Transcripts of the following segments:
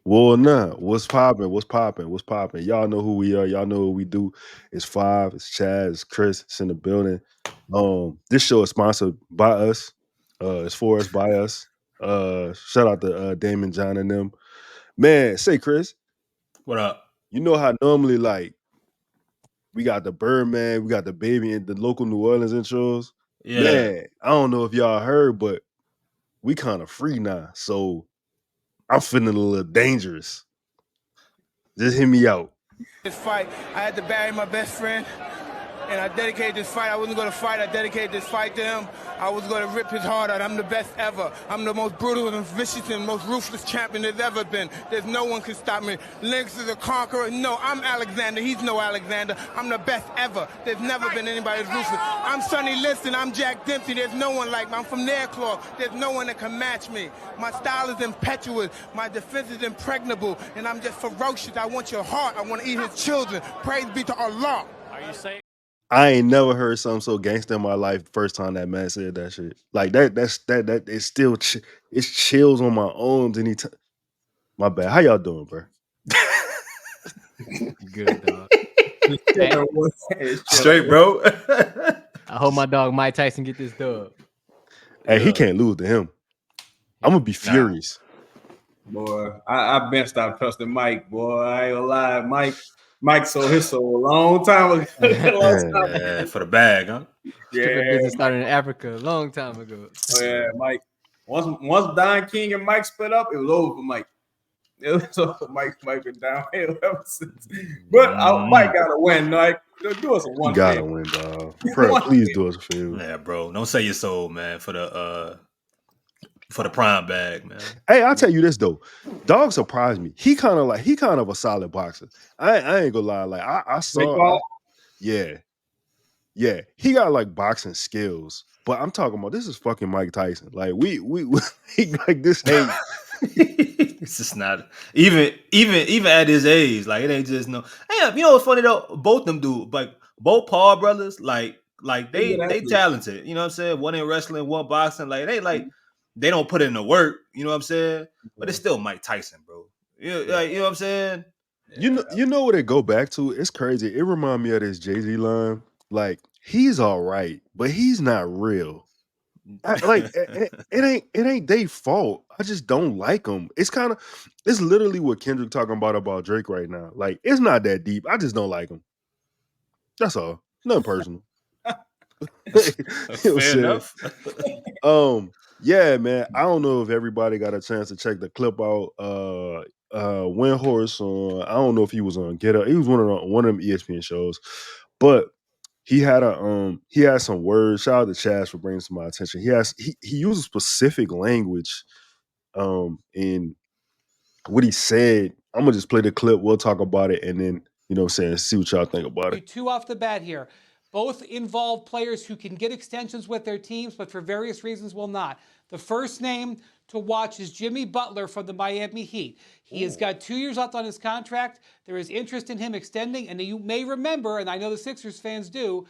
Well, nah. What's popping? What's popping? What's popping? Y'all know who we are. Y'all know what we do. It's Five. It's Chaz. It's Chris. It's in the building. This show is sponsored by us. It's for us by us. Shout out to Damon, John, and them. Man, say Chris. What up? You know how normally like we got the Birdman, we got the baby and the local New Orleans intros. Yeah. Man, I don't know if y'all heard, but we kind of free now. So I'm feeling a little dangerous. Just hit me out. This fight, I had to bury my best friend, and I dedicated this fight. I wasn't going to fight. I dedicated this fight to him. I was going to rip his heart out. I'm the best ever. I'm the most brutal and vicious and most ruthless champion there's ever been. There's no one can stop me. Lynx is a conqueror. No, I'm Alexander. He's no Alexander. I'm the best ever. There's never been anybody as ruthless. I'm Sonny Liston. I'm Jack Dempsey. There's no one like me. I'm from Nairclaw. There's no one that can match me. My style is impetuous. My defense is impregnable. And I'm just ferocious. I want your heart. I want to eat his children. Praise be to Allah. Are you saying? I ain't never heard something so gangster in my life. First time that man said that shit, like that it's still it's chills on my arms anytime. My bad. How y'all doing, bro? Good, dog. Straight, bro. I hope my dog Mike Tyson get this dub. Hey, he can't lose to him. I'm gonna be furious. Boy, I've been stopped trusting Mike. Boy, I ain't gonna lie, Mike sold his soul a long time ago. Yeah, for the bag, huh? Stripper business started in Africa a long time ago. Oh, yeah, Mike. Once Don King and Mike split up, it was over for Mike. It was over for Mike. Mike been downhill ever since. But Mike gotta win, Mike. Do us a one. You gotta win, dog. Bro, please do us a favor. Yeah, bro. Don't sell your soul, man, for the prime bag, man. Hey, I'll tell you this though. Dog surprised me. He kind of a solid boxer. I ain't gonna lie. Like I saw yeah. He got like boxing skills. But I'm talking about this is fucking Mike Tyson. Like we like this ain't it's just not even at his age. Like it ain't just no. Hey, you know what's funny though? Both them do like both Paul brothers. Like they talented. You know what I'm saying? One in wrestling, one boxing. Like they don't put in the work. You know what I'm saying? But it's still Mike Tyson, bro. You know what I'm saying? You know what it go back to? It's crazy. It remind me of this Jay-Z line. Like he's all right, but he's not real. It ain't their fault. I just don't like him. It's literally what Kendrick talking about Drake right now. Like it's not that deep. I just don't like him. That's all. Nothing personal. Fair enough. Yeah, man. I don't know if everybody got a chance to check the clip out. Windhorst on. I don't know if he was on Get Up. He was one of them ESPN shows, but he had some words. Shout out to Chaz for bringing to my attention. He used specific language in what he said. I'm gonna just play the clip. We'll talk about it, and then see what y'all think about it. Two off the bat here. Both involve players who can get extensions with their teams, but for various reasons will not. The first name to watch is Jimmy Butler from the Miami Heat. He has got 2 years left on his contract. There is interest in him extending, and you may remember, and I know the Sixers fans do,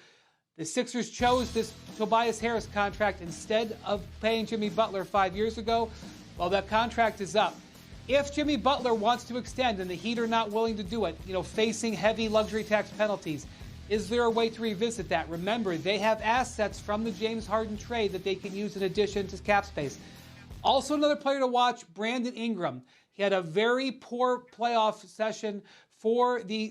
the Sixers chose this Tobias Harris contract instead of paying Jimmy Butler 5 years ago. Well, that contract is up. If Jimmy Butler wants to extend and the Heat are not willing to do it, facing heavy luxury tax penalties, is there a way to revisit that? Remember, they have assets from the James Harden trade that they can use in addition to cap space. Also, another player to watch, Brandon Ingram. He had a very poor playoff session for the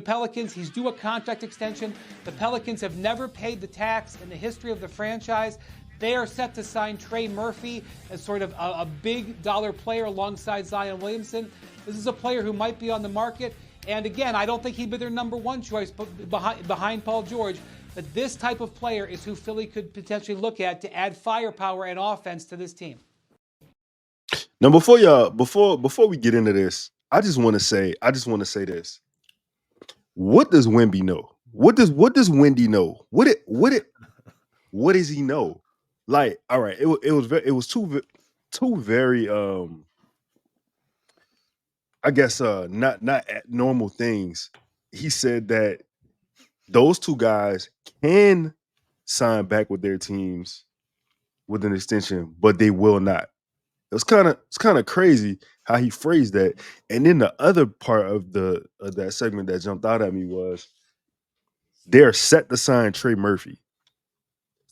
Pelicans. He's due a contract extension. The Pelicans have never paid the tax in the history of the franchise. They are set to sign Trey Murphy as sort of a big dollar player alongside Zion Williamson. This is a player who might be on the market. And again, I don't think he'd be their number one choice behind Paul George. But this type of player is who Philly could potentially look at to add firepower and offense to this team. Now, before we get into this, I just want to say this. What does Wemby know? What does Wendy know? What does he know? Like, all right, it was two very I guess not normal things. He said that those two guys can sign back with their teams with an extension, but they will not. it's kind of crazy how he phrased that. And then the other part of that segment that jumped out at me was they're set to sign Trey Murphy.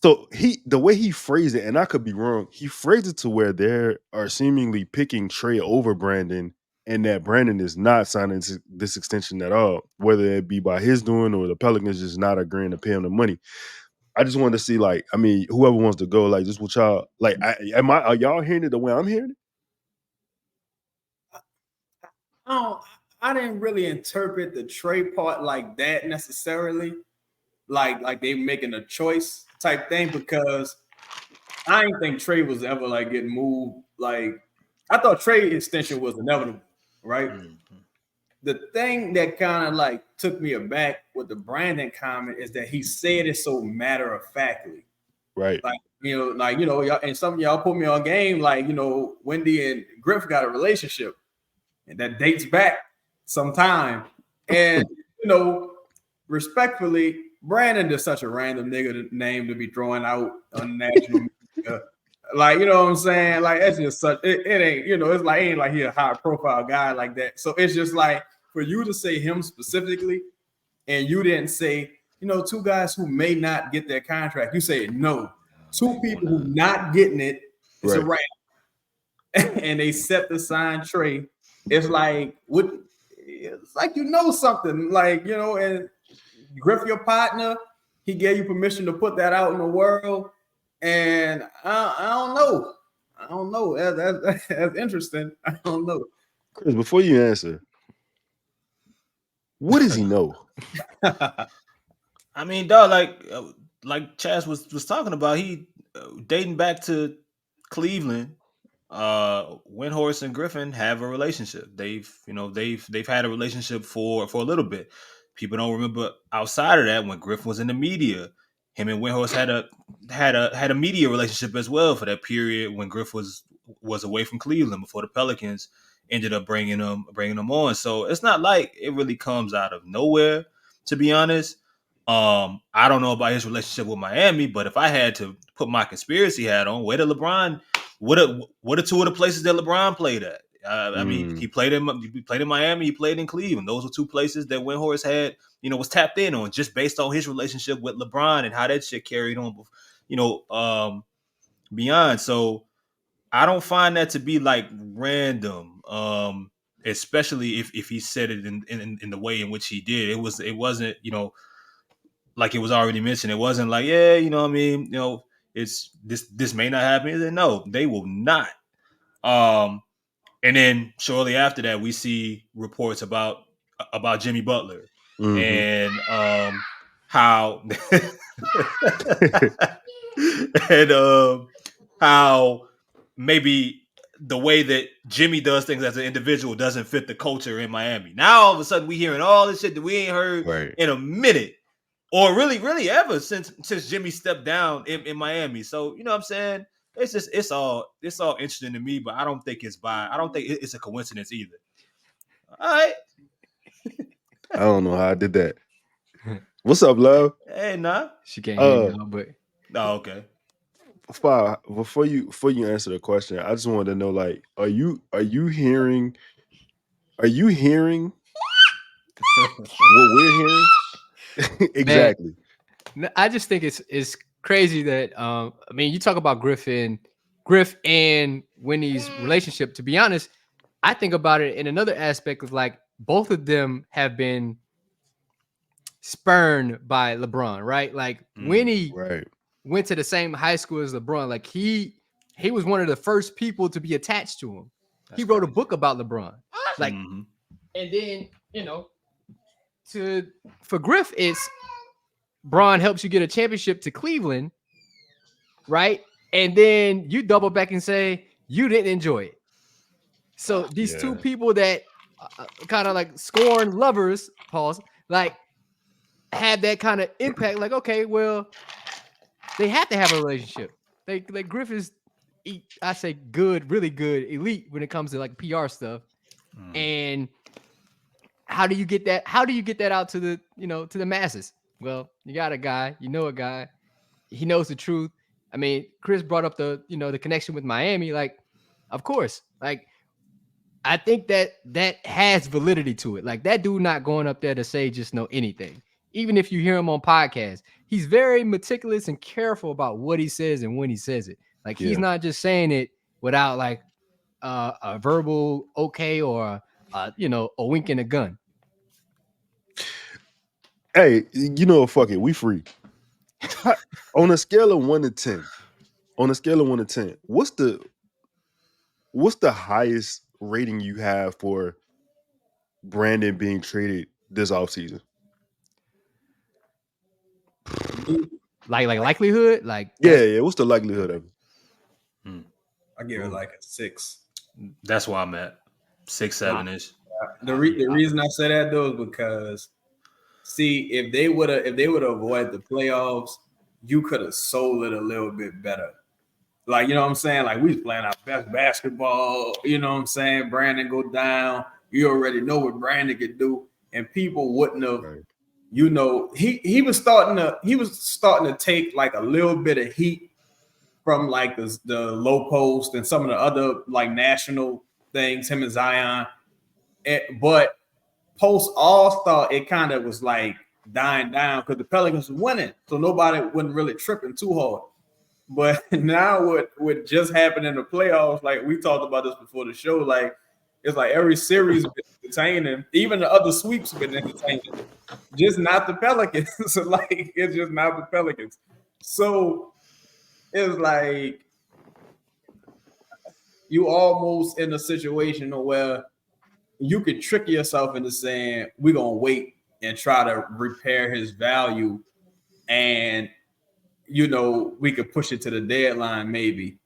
So the way he phrased it, and I could be wrong, he phrased it to where they are seemingly picking Trae over Brandon, and that Brandon is not signing this extension at all, whether it be by his doing or the Pelicans just not agreeing to pay him the money. I just wanted to see, like, I mean, whoever wants to go, like, just what y'all like. Are y'all hearing it the way I'm hearing it? I didn't really interpret the Trae part like that necessarily, like they making a choice type thing, because I didn't think Trae was ever like getting moved. Like, I thought Trae extension was inevitable, right? Mm-hmm. The thing that kind of like took me aback with the Brandon comment is that he said it so matter of factly, right? Like, y'all, and some of y'all put me on game, like, Wendy and Griffin got a relationship, and that dates back some time, and respectfully, Brandon is such a random nigga name to be throwing out on national media. Like, you know what I'm saying? Like, it's just such, it ain't, it's like, ain't like he a high profile guy like that. So it's just like, for you to say him specifically, and you didn't say, two guys who may not get their contract. You say no. Two people who not getting it, it's a wrap. And they set the sign Trae. It's like, it's like something. Like, and Griff, your partner, he gave you permission to put that out in the world. And I don't know. That's interesting. I don't know. Chris, before you answer, what does he know? I mean, dog, like Chaz was talking about, he dating back to Cleveland. Windhorst and Griffin have a relationship. They've had a relationship for a little bit. People don't remember outside of that when Griffin was in the media. Him and Windhorst had a media relationship as well for that period when Griff was away from Cleveland before the Pelicans ended up bringing them on. So it's not like it really comes out of nowhere, to be honest. I don't know about his relationship with Miami, but if I had to put my conspiracy hat on, where did LeBron? What are two of the places that LeBron played at? I mean, he played in Miami, he played in Cleveland. Those were two places that Windhorst had, was tapped in on just based on his relationship with LeBron and how that shit carried on, beyond. So I don't find that to be like random, especially if he said it in the way in which he did. It wasn't, like it was already mentioned. It wasn't like, yeah, what I mean, it's this may not happen. He said, no, they will not. And then shortly after that, we see reports about Jimmy Butler and how and how maybe the way that Jimmy does things as an individual doesn't fit the culture in Miami. Now all of a sudden we hearing all this shit that we ain't heard in a minute, or really ever since Jimmy stepped down in Miami. So you know what I'm saying? It's all interesting to me, but I don't think it's a coincidence either. All right. I don't know how I did that. What's up, love? Hey, nah. She can't hear you, but okay. Before you answer the question, I just wanted to know, like, are you hearing what we're hearing? Exactly. Man, I just think it's crazy that I mean, you talk about Griff and Winnie's relationship. To be honest, I think about it in another aspect of like both of them have been spurned by LeBron, right? Like Winnie went to the same high school as LeBron. Like he was one of the first people to be attached to him. He wrote a book about LeBron. Like, and then for Griff, it's Bron helps you get a championship to Cleveland, right? And then you double back and say you didn't enjoy it. So these two people that kind of like scorn lovers, pause, like had that kind of impact. Like, okay, well, they have to have a relationship. Like Griff is, I say, good, really good, elite when it comes to like PR stuff. And how do you get that? How do you get that out to the to the masses? Well, you got a guy, a guy, he knows the truth. I mean, Chris brought up the the connection with Miami. Like, Of course. Like, I think that has validity to it. Like, that dude not going up there to say just know anything. Even if you hear him on podcasts, he's very meticulous and careful about what he says and when he says it. Like, he's not just saying it without like a verbal okay or a wink and a gun. Hey, fuck it, we free. On a scale of 1 to 10, what's the highest rating you have for Brandon being traded this offseason? Like likelihood? Like, yeah. What's the likelihood of it? I give it like a 6. That's where I'm at. 6, 7-ish. The reason I say that though is because, see, if they would have avoided the playoffs, you could have sold it a little bit better. Like, you know what I'm saying? Like, we was playing our best basketball. You know what I'm saying? Brandon go down. You already know what Brandon could do, and people wouldn't have. Right. He was starting to take like a little bit of heat from like the low post and some of the other like national things. Him and Zion, but post All-Star, it kind of was like dying down because the Pelicans was winning, so nobody wasn't really tripping too hard. But now what just happened in the playoffs, like we talked about this before the show, like it's like every series been entertaining, even the other sweeps been entertaining, just not the Pelicans. So like it's just not the Pelicans. So it's like you almost in a situation where you could trick yourself into saying we're gonna wait and try to repair his value, and we could push it to the deadline maybe.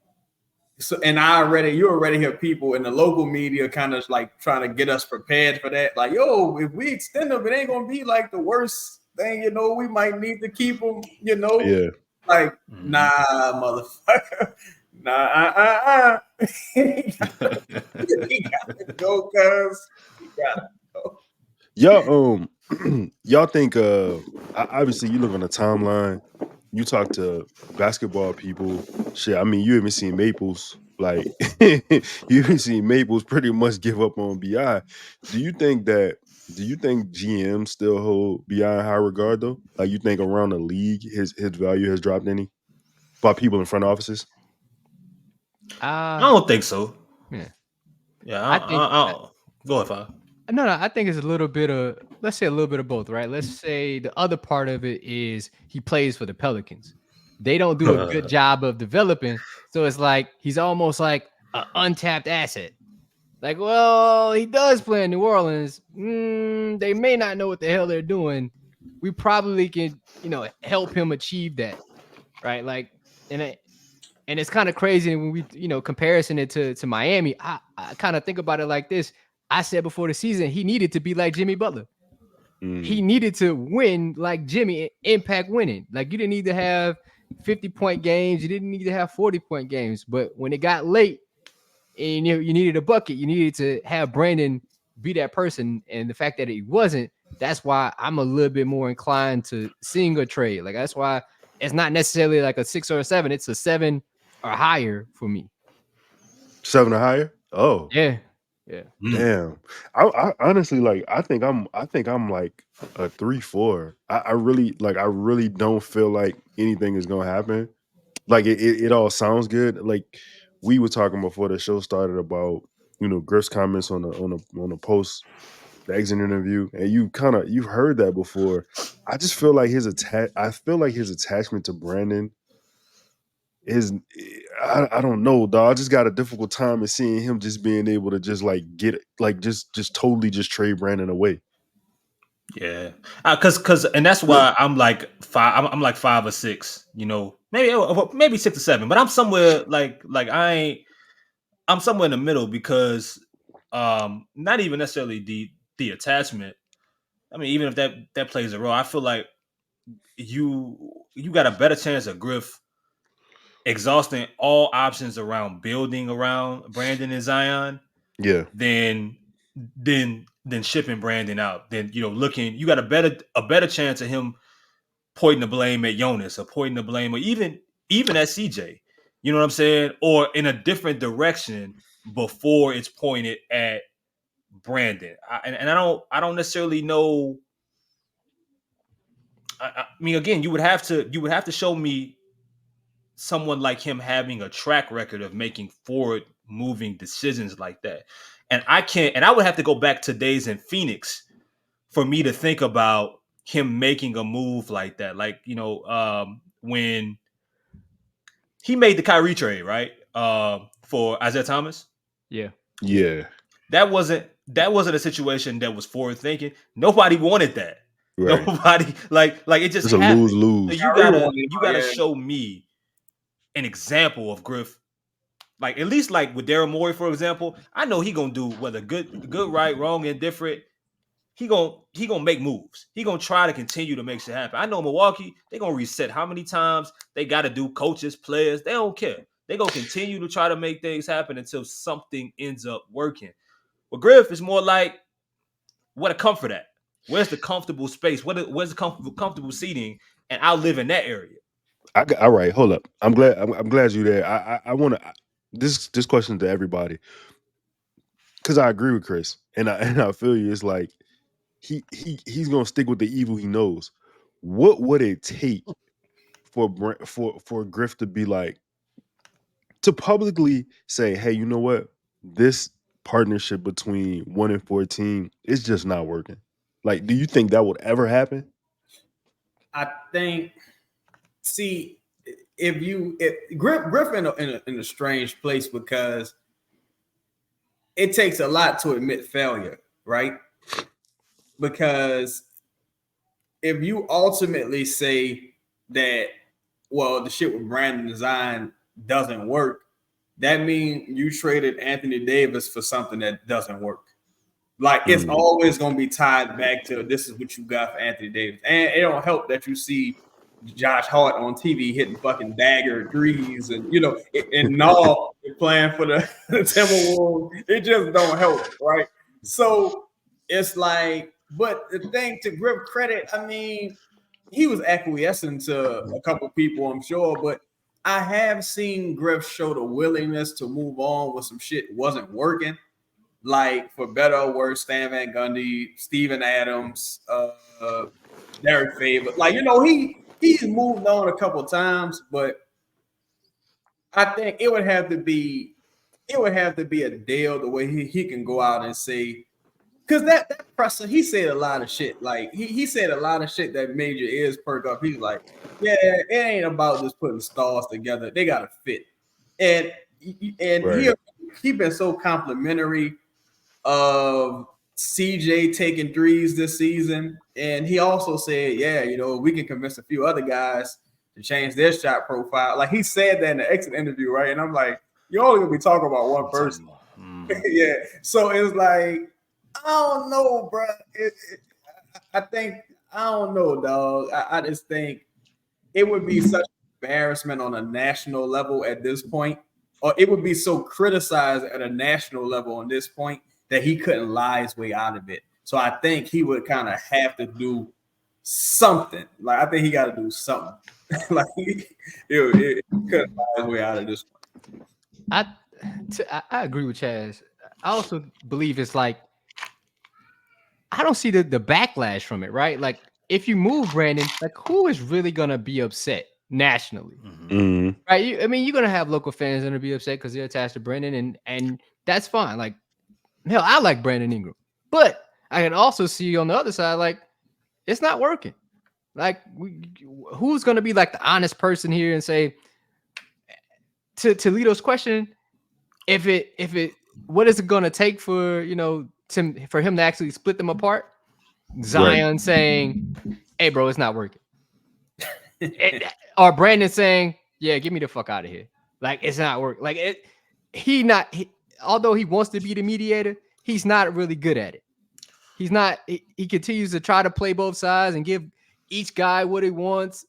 So, and you already hear people in the local media kind of like trying to get us prepared for that. Like, yo, if we extend them, it ain't gonna be like the worst thing, we might need to keep them, Yeah. Like, nah, motherfucker. Nah, he gotta go, cuz. He gotta go. Y'all think obviously you look on the timeline, you talk to basketball people, shit, I mean, you even seen Maples, like you even seen Maples pretty much give up on BI. Do you think GM still hold BI in high regard though? Like, you think around the league his value has dropped any by people in front offices? I don't think so. Yeah. I think go ahead. No, I think it's a little bit of, let's say a little bit of both, right? Let's say the other part of it is he plays for the Pelicans. They don't do a good job of developing, so it's like he's almost like an untapped asset. Like, well, he does play in New Orleans. They may not know what the hell they're doing. We probably can, help him achieve that, right? Like, and it's kind of crazy when we, comparison it to Miami. I kind of think about it like this. I said before the season, he needed to be like Jimmy Butler. He needed to win like Jimmy, impact winning. Like, you didn't need to have 50-point games. You didn't need to have 40-point games. But when it got late and you needed a bucket, you needed to have Brandon be that person. And the fact that he wasn't, that's why I'm a little bit more inclined to seeing a trade. Like, that's why it's not necessarily like a 6 or a 7. It's a 7 or higher for me. 7 or higher? Oh. Yeah. Damn. I honestly, like, I think I'm like a 3-4. I really don't feel like anything is gonna happen. Like, it all sounds good. Like, we were talking before the show started about Griff's comments on the post, the exit interview, and you've heard that before. I just feel like his attachment to Brandon is, I don't know, dog. I just got a difficult time in seeing him just being able to just like get like just totally just trade Brandon away. Yeah, because and that's why I'm like 5. I'm like 5 or 6. Maybe 6 or 7. But I'm somewhere I'm somewhere in the middle because not even necessarily the attachment. I mean, even if that plays a role, I feel like you got a better chance of Griff exhausting all options around building around Brandon and Zion. Yeah. Than shipping Brandon out. Then you got a better chance of him pointing the blame at Jonas or pointing the blame or even at CJ. You know what I'm saying? Or in a different direction before it's pointed at Brandon. And I don't necessarily know. I mean, again, you would have to show me someone like him having a track record of making forward moving decisions like that. And I can't, and I would have to go back to days in Phoenix for me to think about him making a move like that. Like, when he made the Kyrie trade, right? For Isaiah Thomas. Yeah. Yeah. That wasn't a situation that was forward thinking. Nobody wanted that. Right. Nobody like it just it's a lose-lose. So you gotta show me an example of Griff. Like, at least like with Daryl Morey, for example, I know he gonna do whether good, right, wrong, indifferent. He gonna make moves. He gonna try to continue to make shit happen. I know Milwaukee, they gonna reset how many times they gotta do, coaches, players. They don't care. They gonna continue to try to make things happen until something ends up working. But Griff is more like, where the comfort at? Where's the comfortable space? Where's the comfortable seating? And I'll live in that area. All right, hold up. I'm glad you're there. I want to this question to everybody, because I agree with Chris, and I feel you. It's like he's gonna stick with the evil he knows. What would it take for Griff to be like, to publicly say, hey, you know what, this partnership between 1 and 14 is just not working? Like, do you think that would ever happen? I think, if Griffin in a strange place, because it takes a lot to admit failure, right? Because if you ultimately say that, well, the shit with Brandon design doesn't work, that means you traded Anthony Davis for something that doesn't work. Like, it's always going to be tied back to, this is what you got for Anthony Davis. And it don't help that you see Josh Hart on TV hitting fucking dagger threes and, and Nall playing for the Timberwolves. It just don't help, right? So it's like, but the thing, to Griff credit, I mean, he was acquiescing to a couple people, I'm sure, but I have seen Griff show the willingness to move on when some shit wasn't working. Like, for better or worse, Stan Van Gundy, Steven Adams, Derek Favor. Like, he's moved on a couple times, but I think it would have to be a deal the way he can go out and say, because that presser, he said a lot of shit. Like, he said a lot of shit that made your ears perk up. He's like, yeah, it ain't about just putting stars together. They gotta fit. And right. he been so complimentary of CJ taking threes this season. And he also said, yeah, we can convince a few other guys to change their shot profile. Like, he said that in the exit interview, right? And I'm like, you're only gonna be talking about one person. Yeah. So it's like, I don't know, bro. I don't know, dog. I just think it would be such an embarrassment on a national level at this point, or it would be so criticized at a national level on this point that he couldn't lie his way out of it. So I think he would kind of have to do something. Like, I think he got to do something. Like, he couldn't lie his way out of this point. I agree with Chaz. I also believe it's like, I don't see the backlash from it, right? Like, if you move Brandon, like, who is really gonna be upset nationally, right? You're gonna have local fans that are gonna be upset because they're attached to Brandon, and that's fine. Like, hell, I like Brandon Ingram, but I can also see on the other side, like, it's not working. Like, who's gonna be like the honest person here and say, to Lito's question, if it what is it gonna take for for him to actually split them apart? Zion saying, hey, bro, it's not working. Or Brandon saying, yeah, get me the fuck out of here. Like, it's not working. Like, although he wants to be the mediator, he's not really good at it. He's not. He continues to try to play both sides and give each guy what he wants.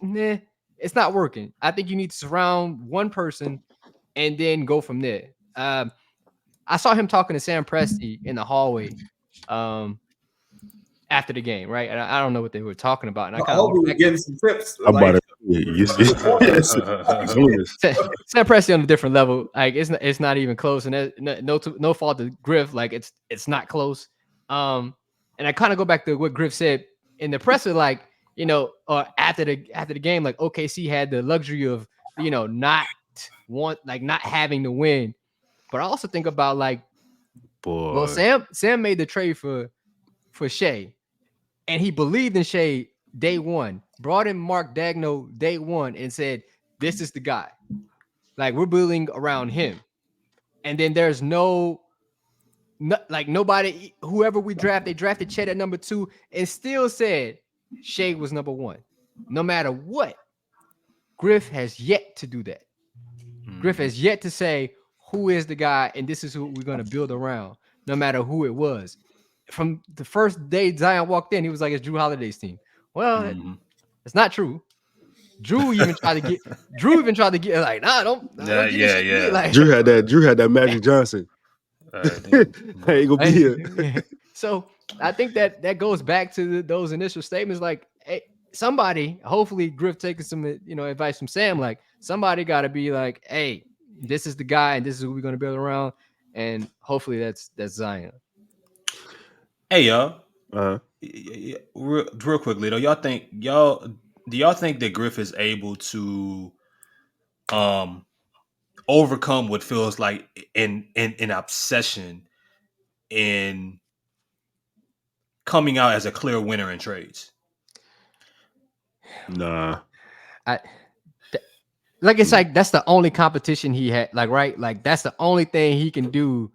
Nah, it's not working. I think you need to surround one person and then go from there. I saw him talking to Sam Presti in the hallway after the game, right? And I don't know what they were talking about. And I kind of getting some tips. Yes. Sam Presti on a different level. Like it's not even close, and no fault to Griff. Like it's not close. And I kind of go back to what Griff said in the presser, like after the game, like OKC had the luxury of not having to win, but I also think about like, well, Sam made the trade for Shea, and he believed in Shea day one. Brought in Mark Daigneault day one and said, "This is the guy. Like we're building around him." And then there's nobody. Whoever we draft, they drafted Chet at number 2 and still said Shea was number 1. No matter what, Griff has yet to do that. Griff has yet to say who is the guy and this is who we're going to build around, no matter who it was. From the first day Zion walked in, he was like, it's Drew Holiday's team. Well, it's not true. Drew even tried to get like, nah, don't get this shit to me. Like, Drew had that Magic Johnson. I ain't gonna be here. So I think that goes back to those initial statements. Like, hey, somebody, hopefully Griff taking some advice from Sam. Like, somebody got to be like, hey, this is the guy, and this is who we're gonna build around, and hopefully that's Zion. Hey y'all, real quickly though, do y'all think that Griff is able to overcome what feels like an obsession in coming out as a clear winner in trades? Nah. It's like that's the only competition he had, like, right? Like that's the only thing he can do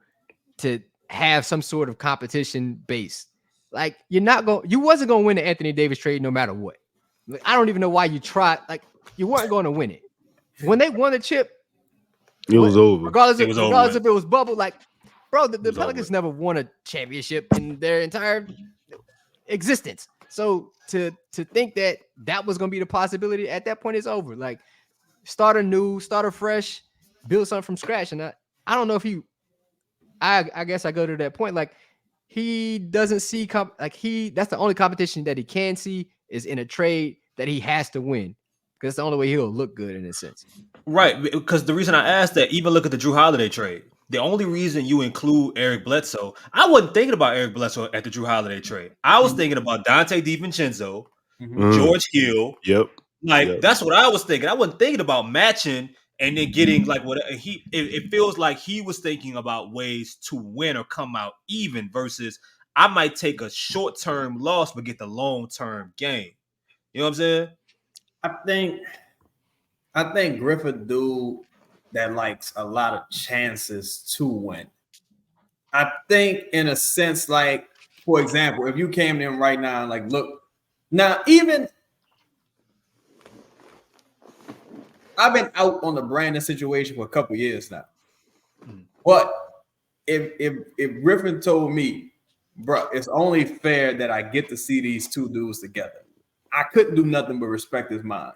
to have some sort of competition base. Like you wasn't gonna win the Anthony Davis trade no matter what. Like, I don't even know why you tried. Like you weren't going to win it. When they won the chip, it was over. Regardless if it was bubble, like, bro, the Pelicans never won a championship in their entire existence. So to think that was gonna be the possibility at that point is over. Like start fresh, build something from scratch. And I don't know if I guess I go to that point. Like he doesn't see that's the only competition that he can see is in a trade that he has to win. Because it's the only way he'll look good in a sense. Right. Because the reason I asked that, even look at the Drew Holiday trade. The only reason you include Eric Bledsoe, I wasn't thinking about Eric Bledsoe at the Drew Holiday trade. I was thinking about Dante DiVincenzo, George Hill. Yep. That's what I was thinking. I wasn't thinking about matching and then getting like what it feels like he was thinking about ways to win or come out even versus I might take a short-term loss but get the long-term gain. You know what I'm saying? I think Griffin dude that likes a lot of chances to win. I think in a sense, like, for example, if you came to him right now and like, look, now even I've been out on the Brandon situation for a couple years now. But if Griffin told me, bro, it's only fair that I get to see these two dudes together, I couldn't do nothing but respect his mind,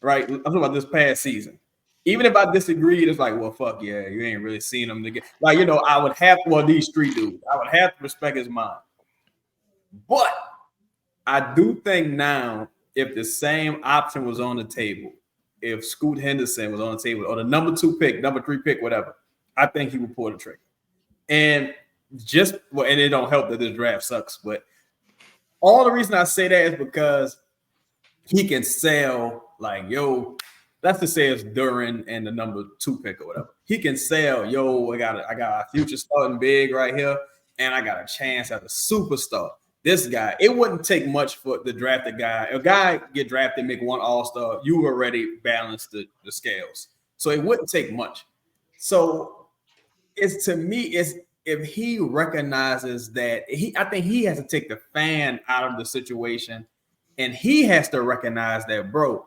right? I'm talking about this past season. Even if I disagreed, it's like, well, fuck yeah, you ain't really seen them together. Like, I would have these three dudes, I would have to respect his mind. But I do think now, if the same option was on the table, if Scoot Henderson was on the table, or the number 2 pick, number 3 pick, whatever, I think he would pull the trigger. And and it don't help that this draft sucks, but all the reason I say that is because he can sell, like, yo, let's just say it's Duran and the number 2 pick or whatever. He can sell, yo, I got a future starting big right here, and I got a chance at a superstar. This guy, it wouldn't take much for the drafted guy. A guy get drafted, make one all-star, you already balance the scales. So it wouldn't take much. So to me, if he recognizes that, I think he has to take the fan out of the situation, and he has to recognize that, bro,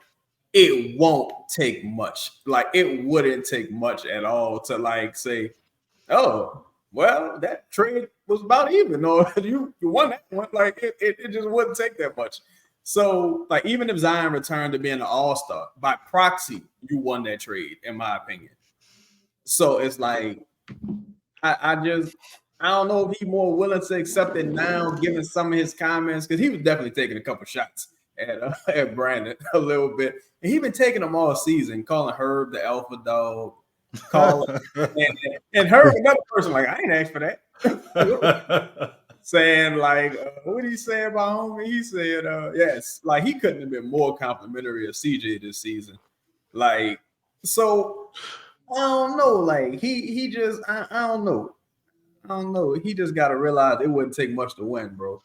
it won't take much. Like, it wouldn't take much at all to, like, say, oh, well, that trade was about even, or you won that one. Like, it just wouldn't take that much. So, like, even if Zion returned to being an all-star, by proxy, you won that trade, in my opinion. So it's like, I don't know if he's more willing to accept it now, given some of his comments, because he was definitely taking a couple shots at Brandon a little bit. And he been taking them all season, calling Herb the alpha dog, calling and Herb another person like, I ain't asked for that. Saying like, what did he say about homie? He said, yes, like he couldn't have been more complimentary of CJ this season. Like, so I don't know. Like he just I don't know. I don't know. He just got to realize it wouldn't take much to win, bro.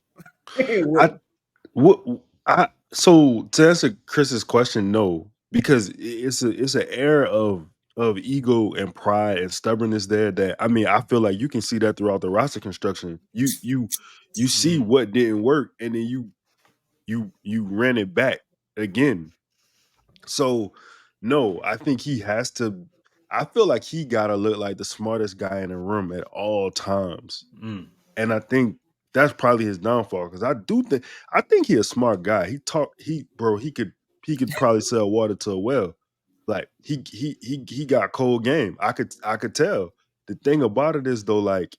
So to answer Chris's question, no, because it's an air of ego and pride and stubbornness there that I mean I feel like you can see that throughout the roster construction. You see what didn't work and then you ran it back again. So no, I think he has to. I feel like he gotta look like the smartest guy in the room at all times, and I think that's probably his downfall. Because I think he's a smart guy. He could probably sell water to a well. Like he got cold game. I could tell. The thing about it is though, like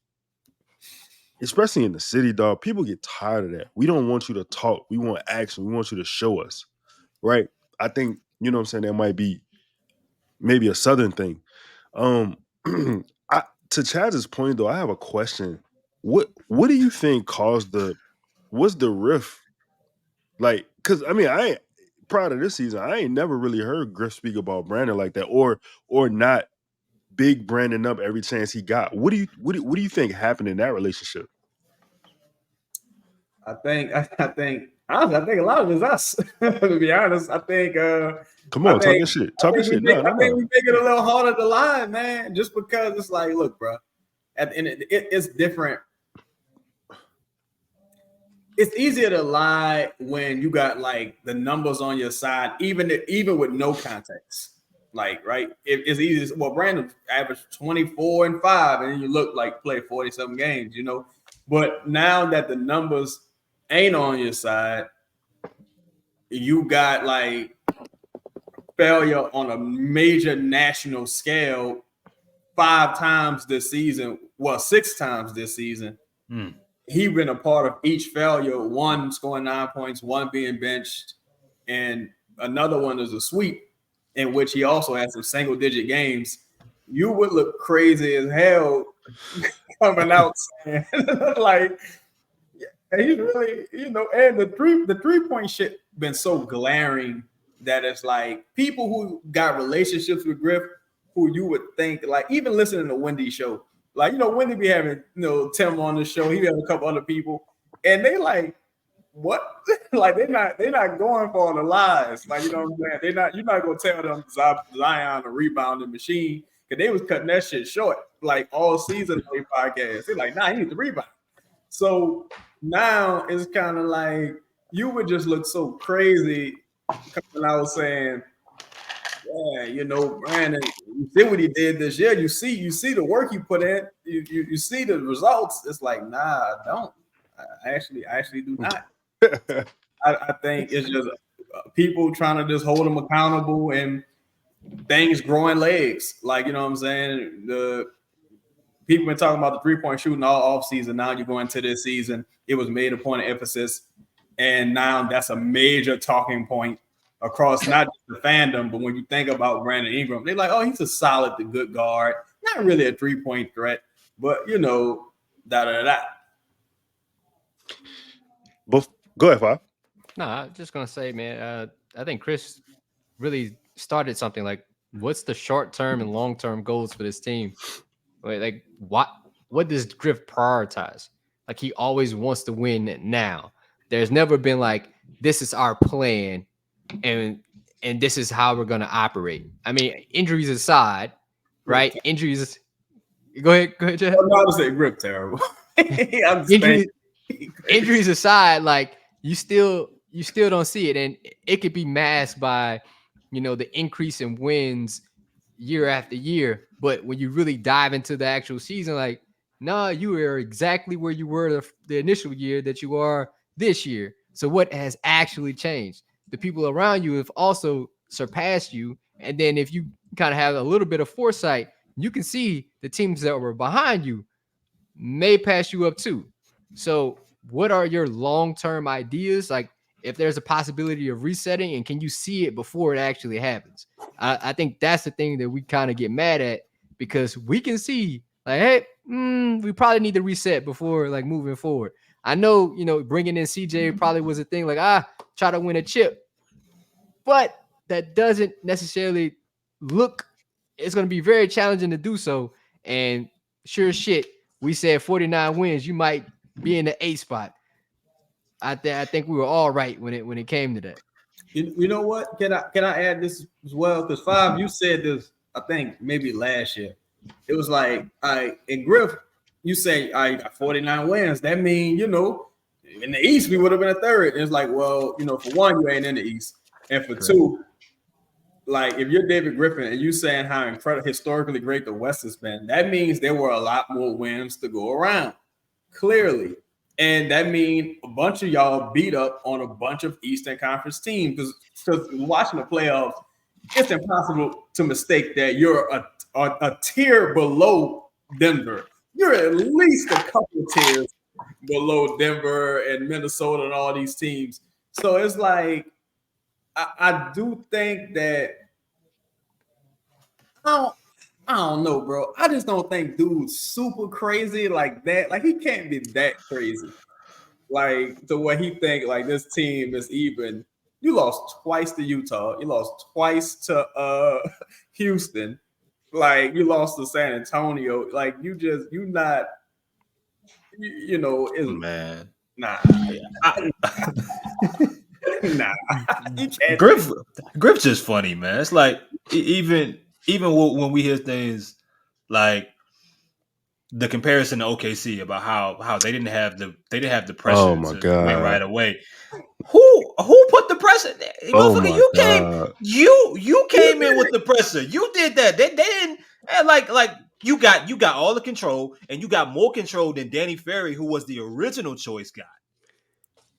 especially in the city, dog, people get tired of that. We don't want you to talk. We want action. We want you to show us, right? I think you know what I'm saying. That might be maybe a southern thing. To Chaz's point though, I have a question. What do you think caused what's the riff? Like, cause I mean, I ain't prior to this season, I ain't never really heard Griff speak about Brandon like that, or not big Brandon up every chance he got. What do you think happened in that relationship? I think honestly, I think a lot of it is us. To be honest, I think. Come on, talk your shit. Talk your shit. I think we make it a little harder to lie, man. Just because it's like, look, bro, at the end, it's different. It's easier to lie when you got like the numbers on your side, even with no context. Like, right? It's easy. Well, Brandon averaged 24 and 5, and you look like play 47 games, you know. But now that the numbers ain't on your side, you got like failure on a major national scale 5 times this season. Well, 6 times this season. He been a part of each failure, one scoring 9 points, one being benched, and another one is a sweep in which he also has some single-digit games. You would look crazy as hell coming out saying like he's really, you know, and the three-point shit been so glaring that it's like people who got relationships with Griff, who you would think like even listening to Wendy's show. Like, you know, Wendy be having, you know, Tim on the show. He have a couple other people, and they like, what? Like, they're not going for all the lies. Like, you know what I'm saying? You're not gonna tell them Zion a rebounding machine because they was cutting that shit short like all season of their podcast. They're like, nah, he needs to rebound. So now it's kind of like you would just look so crazy coming out saying, yeah, you know, Brandon, you see what he did this year. You see the work he put in. You see the results. It's like, nah, I don't. I actually do not. I think it's just people trying to just hold him accountable and things growing legs. Like, you know what I'm saying? The people been talking about the 3-point shooting all offseason. Now you're going to this season. It was made a point of emphasis. And now that's a major talking point across not just the fandom, but when you think about Brandon Ingram, they're like, oh, he's a solid to good guard. Not really a 3-point threat, but, you know, da-da-da-da. But go ahead, Five. No, I'm just going to say, man, I think Chris really started something like, what's the short-term and long-term goals for this team? Like, what does Griff prioritize? Like, he always wants to win now. There's never been like, this is our plan and this is how we're going to operate. I mean, injuries aside, right? Injuries. Go ahead, Jeff. I'm not saying Griff terrible. Injuries aside, like you still don't see it, and it could be masked by, you know, the increase in wins year after year. But when you really dive into the actual season, like, no, you are exactly where you were the initial year that you are this year. So what has actually changed? The people around you have also surpassed you. And then if you kind of have a little bit of foresight, you can see the teams that were behind you may pass you up too. So what are your long-term ideas? Like, if there's a possibility of resetting, and can you see it before it actually happens? I think that's the thing that we kind of get mad at, because we can see like, hey, we probably need to reset before like moving forward. I know, bringing in CJ probably was a thing, like, try to win a chip, but that doesn't necessarily look, it's going to be very challenging to do so. And sure as shit, we said 49 wins, you might be in the 8th spot. I think we were all right when it came to that. You know what? Can I add this as well? Because Five, you said this, I think maybe last year. It was like, in Griff, you say I got 49 wins. That means, in the East we would have been a third. And it's like, well, for one, you ain't in the East, and for two, like if you're David Griffin and you saying how incredible, historically great the West has been, that means there were a lot more wins to go around, clearly. And that means a bunch of y'all beat up on a bunch of Eastern Conference teams, because watching the playoffs, it's impossible to mistake that you're a tier below Denver. You're at least a couple of tiers below Denver and Minnesota and all these teams. So it's like, I do think that I don't know, bro. I just don't think dude's super crazy like that. Like, he can't be that crazy. Like, to what he think, like, this team is even. You lost twice to Utah. You lost twice to Houston. Like, you lost to San Antonio. Like, man. Nah. Nah. Griff's just funny, man. It's like, even when we hear things like the comparison to OKC about how they didn't have the pressure to win right away. Who put the pressure? You came in with the pressure. You did that. They didn't, like you got all the control, and you got more control than Danny Ferry, who was the original choice guy.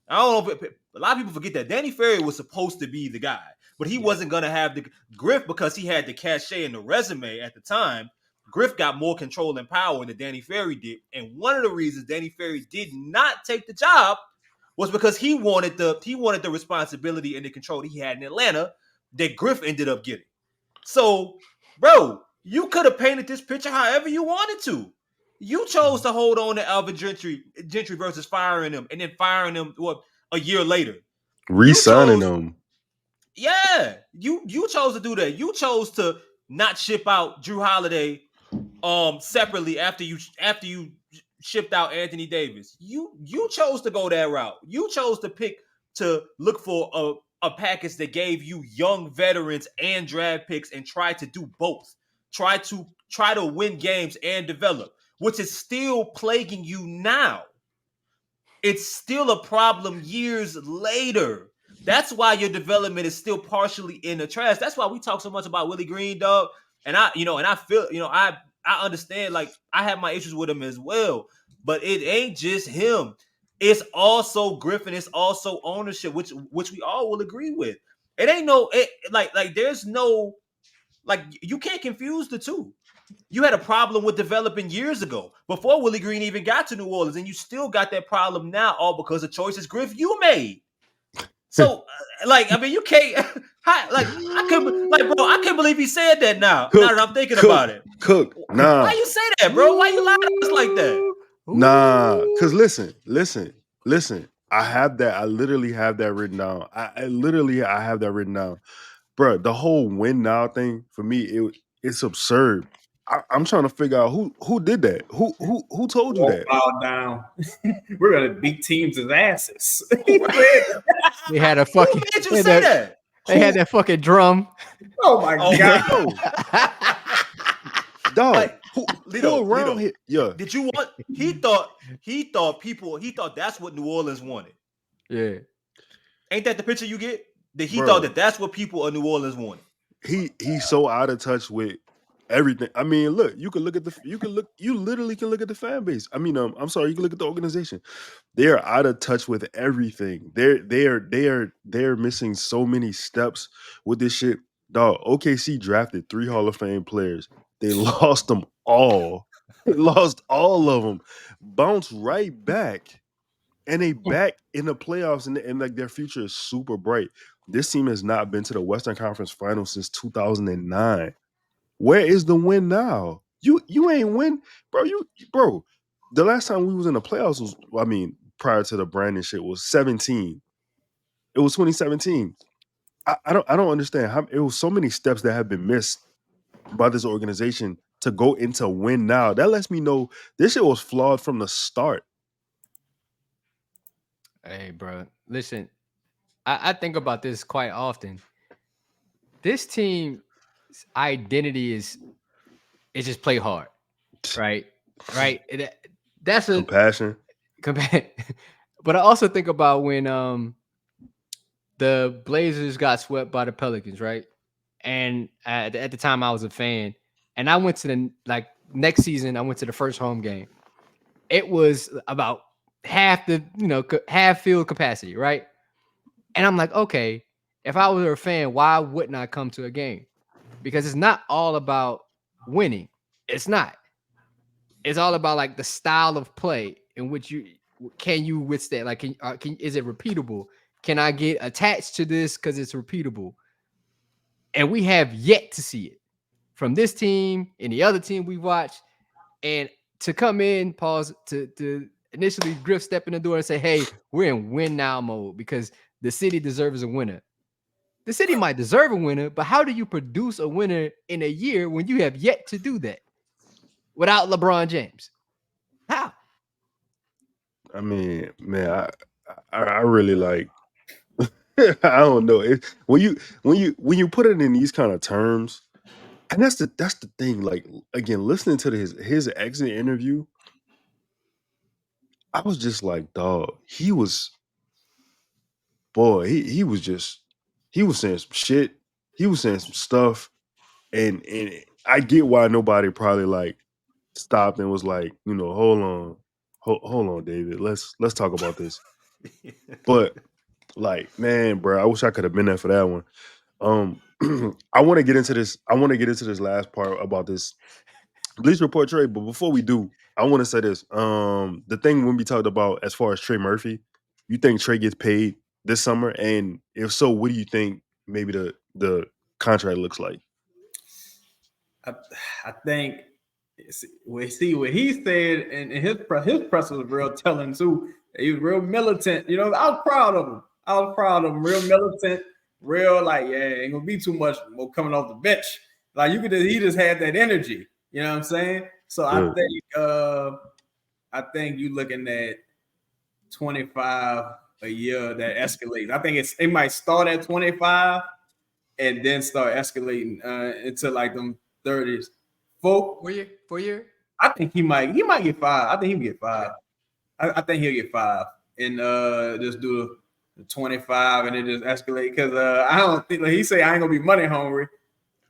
I don't know if a lot of people forget that Danny Ferry was supposed to be the guy, but he wasn't going to have the Griff, because he had the cachet and the resume at the time. Griff got more control and power than Danny Ferry did. And one of the reasons Danny Ferry did not take the job was because he wanted the responsibility and the control he had in Atlanta that Griff ended up getting. So, bro, you could have painted this picture however you wanted to. You chose to hold on to Alvin Gentry versus firing him, and then firing him a year later. Re-signing him. Yeah, you chose to do that. You chose to not ship out Drew Holiday separately after you shipped out Anthony Davis. You chose to go that route. You chose to look for a package that gave you young veterans and draft picks, and try to do both. Try to win games and develop, which is still plaguing you now. It's still a problem years later. That's why your development is still partially in the trash. That's why we talk so much about Willie Green, dog. And I feel, I understand, like, I have my issues with him as well, but it ain't just him. It's also Griffin. It's also ownership, which we all will agree with. It ain't there's no, like, you can't confuse the two. You had a problem with developing years ago, before Willie Green even got to New Orleans, and you still got that problem now, all because of choices, Griff, you made. So, you can't. I can't believe he said that now. Now that I'm thinking about it. Nah. Why you say that, bro? Why you lie to us like that? Nah, because listen. I have that. I literally have that written down. I have that written down, bro. The whole win now thing for me, it's absurd. I'm trying to figure out who did that. Who told you that? Down. We're gonna beat teams' asses. They had a fucking. Who made you say that? They had that fucking drum. Oh my god, dog. Lito, around here? Yeah. Did you want? He thought that's what New Orleans wanted. Yeah. Ain't that the picture you get? That he thought that's what people of New Orleans wanted. He's so out of touch with everything. I mean, look, you literally can look at the fan base. I mean, I'm sorry, you can look at the organization. They are out of touch with everything. They're missing so many steps with this shit. Dog, OKC drafted 3 Hall of Fame players. They lost them all. They lost all of them. Bounced right back and they back in the playoffs, and like their future is super bright. This team has not been to the Western Conference Finals since 2009. Where is the win now? You ain't win, bro. Bro. The last time we was in the playoffs was, I mean, prior to the Brandon shit, was 17. It was 2017. I don't understand how it was so many steps that have been missed by this organization to go into win now. That lets me know this shit was flawed from the start. Hey, bro, listen, I think about this quite often. This team's identity is just play hard, right? Right. That's a Compassion. But I also think about when the Blazers got swept by the Pelicans, right? And at the time I was a fan, and I went to the next season. I went to the first home game. It was about half the half field capacity, right? And I'm like, okay, if I was a fan, why wouldn't I come to a game? Because it's not all about winning. It's not. It's all about like the style of play in which can you withstand. Like, is it repeatable? Can I get attached to this because it's repeatable? And we have yet to see it from this team and the other team we watched. And to come in, pause, to initially Griff step in the door and say, hey, we're in win now mode because the city deserves a winner. The city might deserve a winner, but how do you produce a winner in a year when you have yet to do that without LeBron James? How? I mean, man, I really like I don't know. When you put it in these kind of terms, and that's the thing. Like, again, listening to his exit interview, I was just like, dog, he was saying some shit. He was saying some stuff, and I get why nobody probably like stopped and was like, hold on, David, let's talk about this. But like, man, bro, I wish I could have been there for that one. I want to get into this. I want to get into this last part about this Bleach Report trade. But before we do, I want to say this. The thing when we talked about as far as Trey Murphy, you think Trey gets paid this summer? And if so, what do you think maybe the contract looks like? I think what he said, and his press was real telling too. He was real militant. I was proud of him. Real militant. Real like, yeah, ain't gonna be too much more coming off the bench. Like he just had that energy. You know what I'm saying? So I think you looking at 25 a year that escalates. I think it might start at 25 and then start escalating into like them 30s. 4 year? I think he might get 5. I think he'll get 5. I think he'll get 5 and just do the 25 and then just escalate because I don't think he say I ain't gonna be money hungry,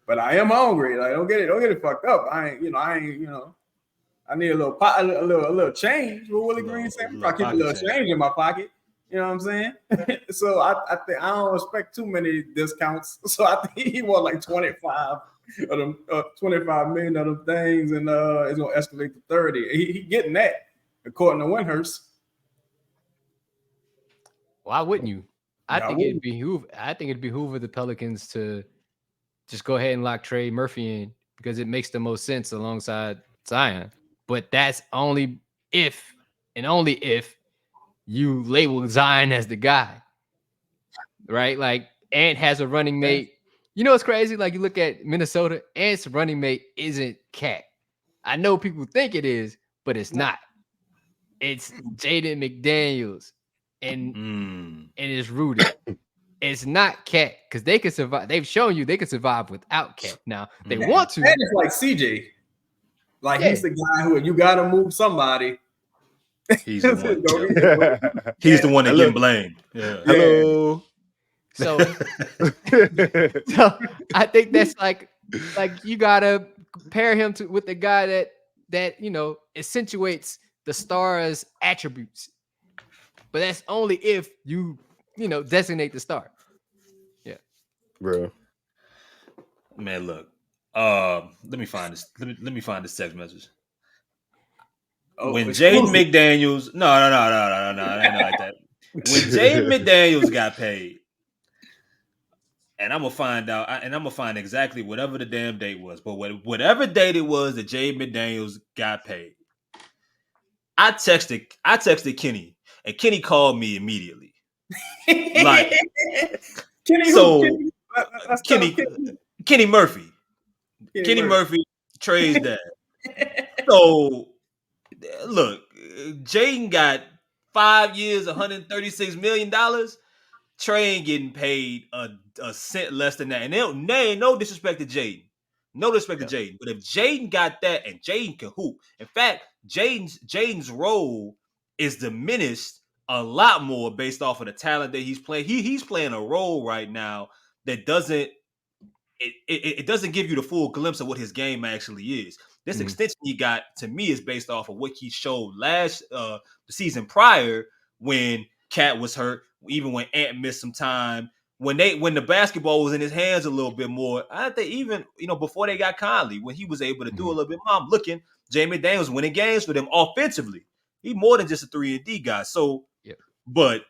but I am hungry. Like don't get it fucked up. I need a little change. What Willie Green said, I keep a little change in my pocket. You know what I'm saying? So I think I don't expect too many discounts. So I think he want like 25 of them, 25 million of them things, and it's gonna escalate to 30. He getting that according to Windhorst. Why wouldn't you? I think it'd behoove the Pelicans to just go ahead and lock Trey Murphy in because it makes the most sense alongside Zion. But that's only if you label Zion as the guy, right? Like Ant has a running mate. You know what's crazy? Like you look at Minnesota, Ant's running mate isn't Cat. I know people think it is, but it's not. It's Jaden McDaniels, and it's rooted. It's not Cat because they can survive. They've shown you they can survive without Cat. Now they want to. And it's like CJ. Like he's the guy who you got to move somebody. He's the one. He's the one that getting blamed. Yeah. Hello. So I think that's like you gotta pair him with the guy that accentuates the star's attributes. But that's only if you designate the star. Yeah, bro. Man, look. Let me find this. Let me find this text message. when Jaden McDaniels, no, it ain't like that. When Jaden McDaniels got paid, and I'm gonna find out, and I'm gonna find exactly whatever the damn date was, but whatever date it was that Jaden McDaniels got paid, I texted Kenny, and Kenny called me immediately. Like, Kenny Murphy. Kenny Murphy, Trey's dad. So, look, Jaden got 5 years, $136 million. Trae ain't getting paid a cent less than that. And they ain't no disrespect to Jaden. No disrespect to Jaden. But if Jaden got that, and Jaden can hoop. In fact, Jaden's role is diminished a lot more based off of the talent that he's playing. He's playing a role right now that doesn't give you the full glimpse of what his game actually is. This extension he got, to me, is based off of what he showed the season prior, when Cat was hurt, even when Ant missed some time, when the basketball was in his hands a little bit more. I think even before they got Conley, when he was able to do a little bit more. I'm looking, Jamie Daniels winning games for them offensively. He more than just a 3-and-D guy. So, but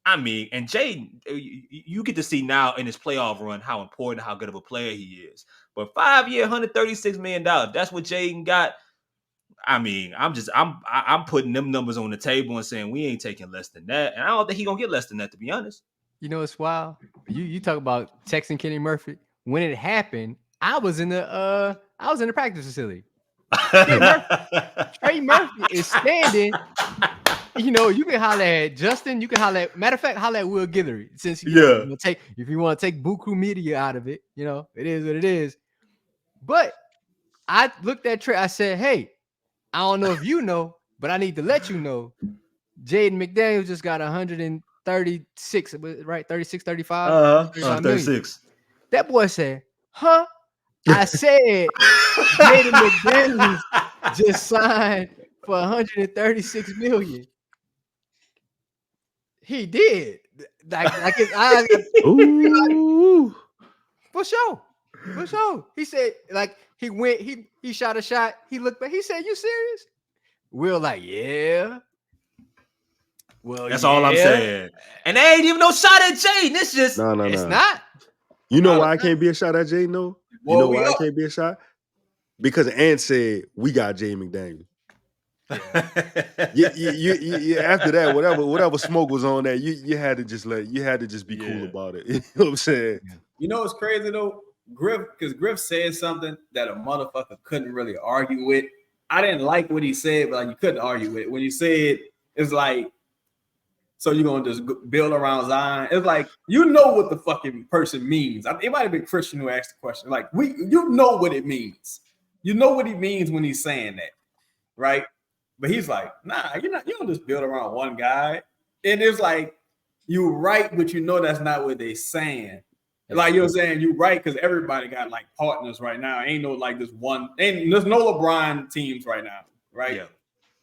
I mean, and Jaden, you get to see now in his playoff run how important, how good of a player he is. But 5-year, $136 million, that's what Jaden got. I mean, I'm putting them numbers on the table and saying we ain't taking less than that. And I don't think he's gonna get less than that, to be honest. You know, it's wild. You talk about texting Kenny Murphy. When it happened, I was in the practice facility. Trey Murphy is standing. You know, you can holler at Justin. You can holler at, matter of fact, holler at Will Guidry. Since if you want to take Buku Media out of it, it is what it is. But I looked at Trey. I said, "Hey, I don't know if you know, but I need to let you know, Jaden McDaniels just got 136, right? 36, 35? 36. That boy said, huh? I said, Jaden McDaniels just signed for 136 million. He did. Like his eyes. Ooh. For sure. He said, like, he went, he shot a shot. He looked back. He said, "You serious?" We're like, "Yeah." Well, that's all I'm saying. And they ain't even no shot at Jaden. It's just it's not. You know why I can't be a shot at Jaden though? You know why I can't be a shot? Because Ant said we got Jay McDaniel. Yeah, after that, whatever smoke was on that, you had to just be cool about it. You know what I'm saying? You know what's crazy though? Griff said something that a motherfucker couldn't really argue with. I didn't like what he said, but you couldn't argue with it. When you said it's like, so you're gonna just build around Zion. It's like, you know what the fucking person means. It might have been Christian who asked the question. Like, you know what it means. You know what he means when he's saying that, right? But he's like, nah, you don't just build around one guy. And it's like, you right, but you know that's not what they're saying. Like, you're saying you right, because everybody got like partners right now. Ain't no like this one, and there's no LeBron teams right now, right? Yeah.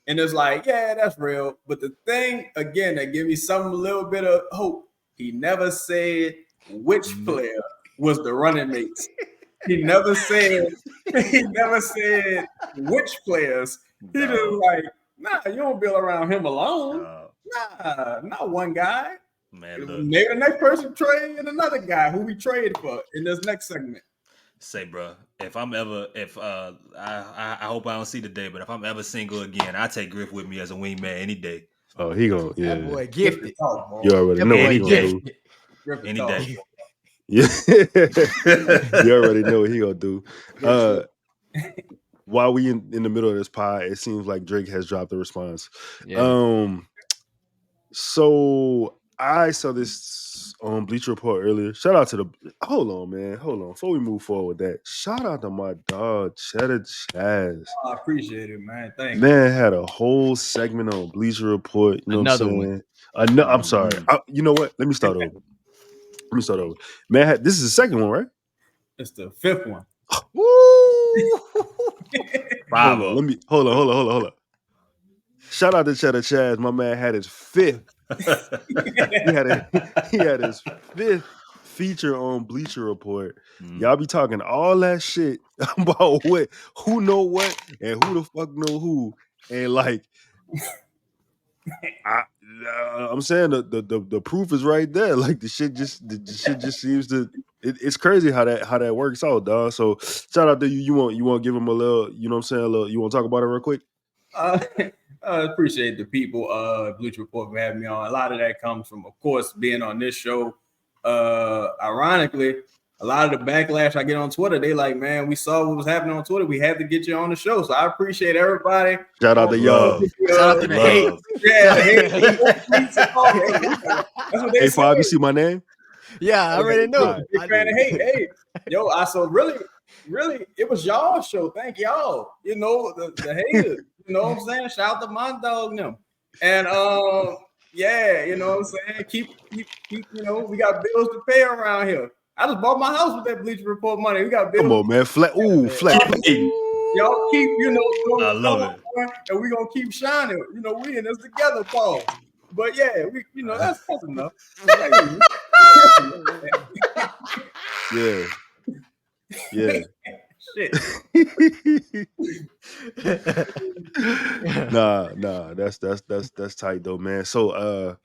And it's like, yeah, that's real. But the thing, again, that give me some little bit of hope, he never said which player was the running mates. He never said which players. He just like, nah, you don't build around him alone. Nah, not one guy. Man, look. Maybe the next person trade and another guy who we trade for in this next segment. Say, bro, I hope I don't see the day, but if I'm ever single again, I take Griff with me as a wingman any day. Oh, he gonna, yeah. That boy gifted. You already know what he gonna do. Any day. Yeah. You already know what he gonna do. While we in the middle of this pod, it seems like Drake has dropped a response. Yeah. So I saw this on Bleacher Report earlier. Shout out to hold on. Before we move forward with that, shout out to my dog, Cheddar Chaz. I appreciate it, man. Thanks. Man had a whole segment on Bleacher Report. You know what I'm saying? I'm sorry. You know what? Let me start over. Man, this is the second one, right? It's the fifth one. Woo! Bravo. Hold on. Shout out to Cheddar Chaz. My man had his fifth. he had his fifth feature on Bleacher Report. Y'all be talking all that shit about who know what and who the fuck know who. And like, I'm saying the proof is right there. Like the shit just seems to. It's crazy how that works out, dog. So shout out to you. You want to give him a little. You know what I'm saying? A little, you want to talk about it real quick? I appreciate the people, Bleacher Report, for having me on. A lot of that comes from, of course, being on this show. Ironically, a lot of the backlash I get on Twitter, they like, man, we saw what was happening on Twitter. We had to get you on the show. So I appreciate everybody. Shout out to y'all. Shout out to the hate. Yeah, that's what they say. Hey, Fob, you see my name? Yeah, I already know. Big fan of hate. Hey, yo, so really, it was y'all show. Thank y'all. You know, the haters. You know what I'm saying? Shout out to my dog them. And yeah, you know what I'm saying? Keep, you know, we got bills to pay around here. I just bought my house with that Bleacher Report money. We got bills. Come on, man. Flat. Ooh, flat. Y'all keep, you know, I love it. And we're gonna keep shining. You know, we in this together, Paul. But yeah, we, you know, that's enough. Yeah. Yeah. Shit. Nah, that's tight though, man. So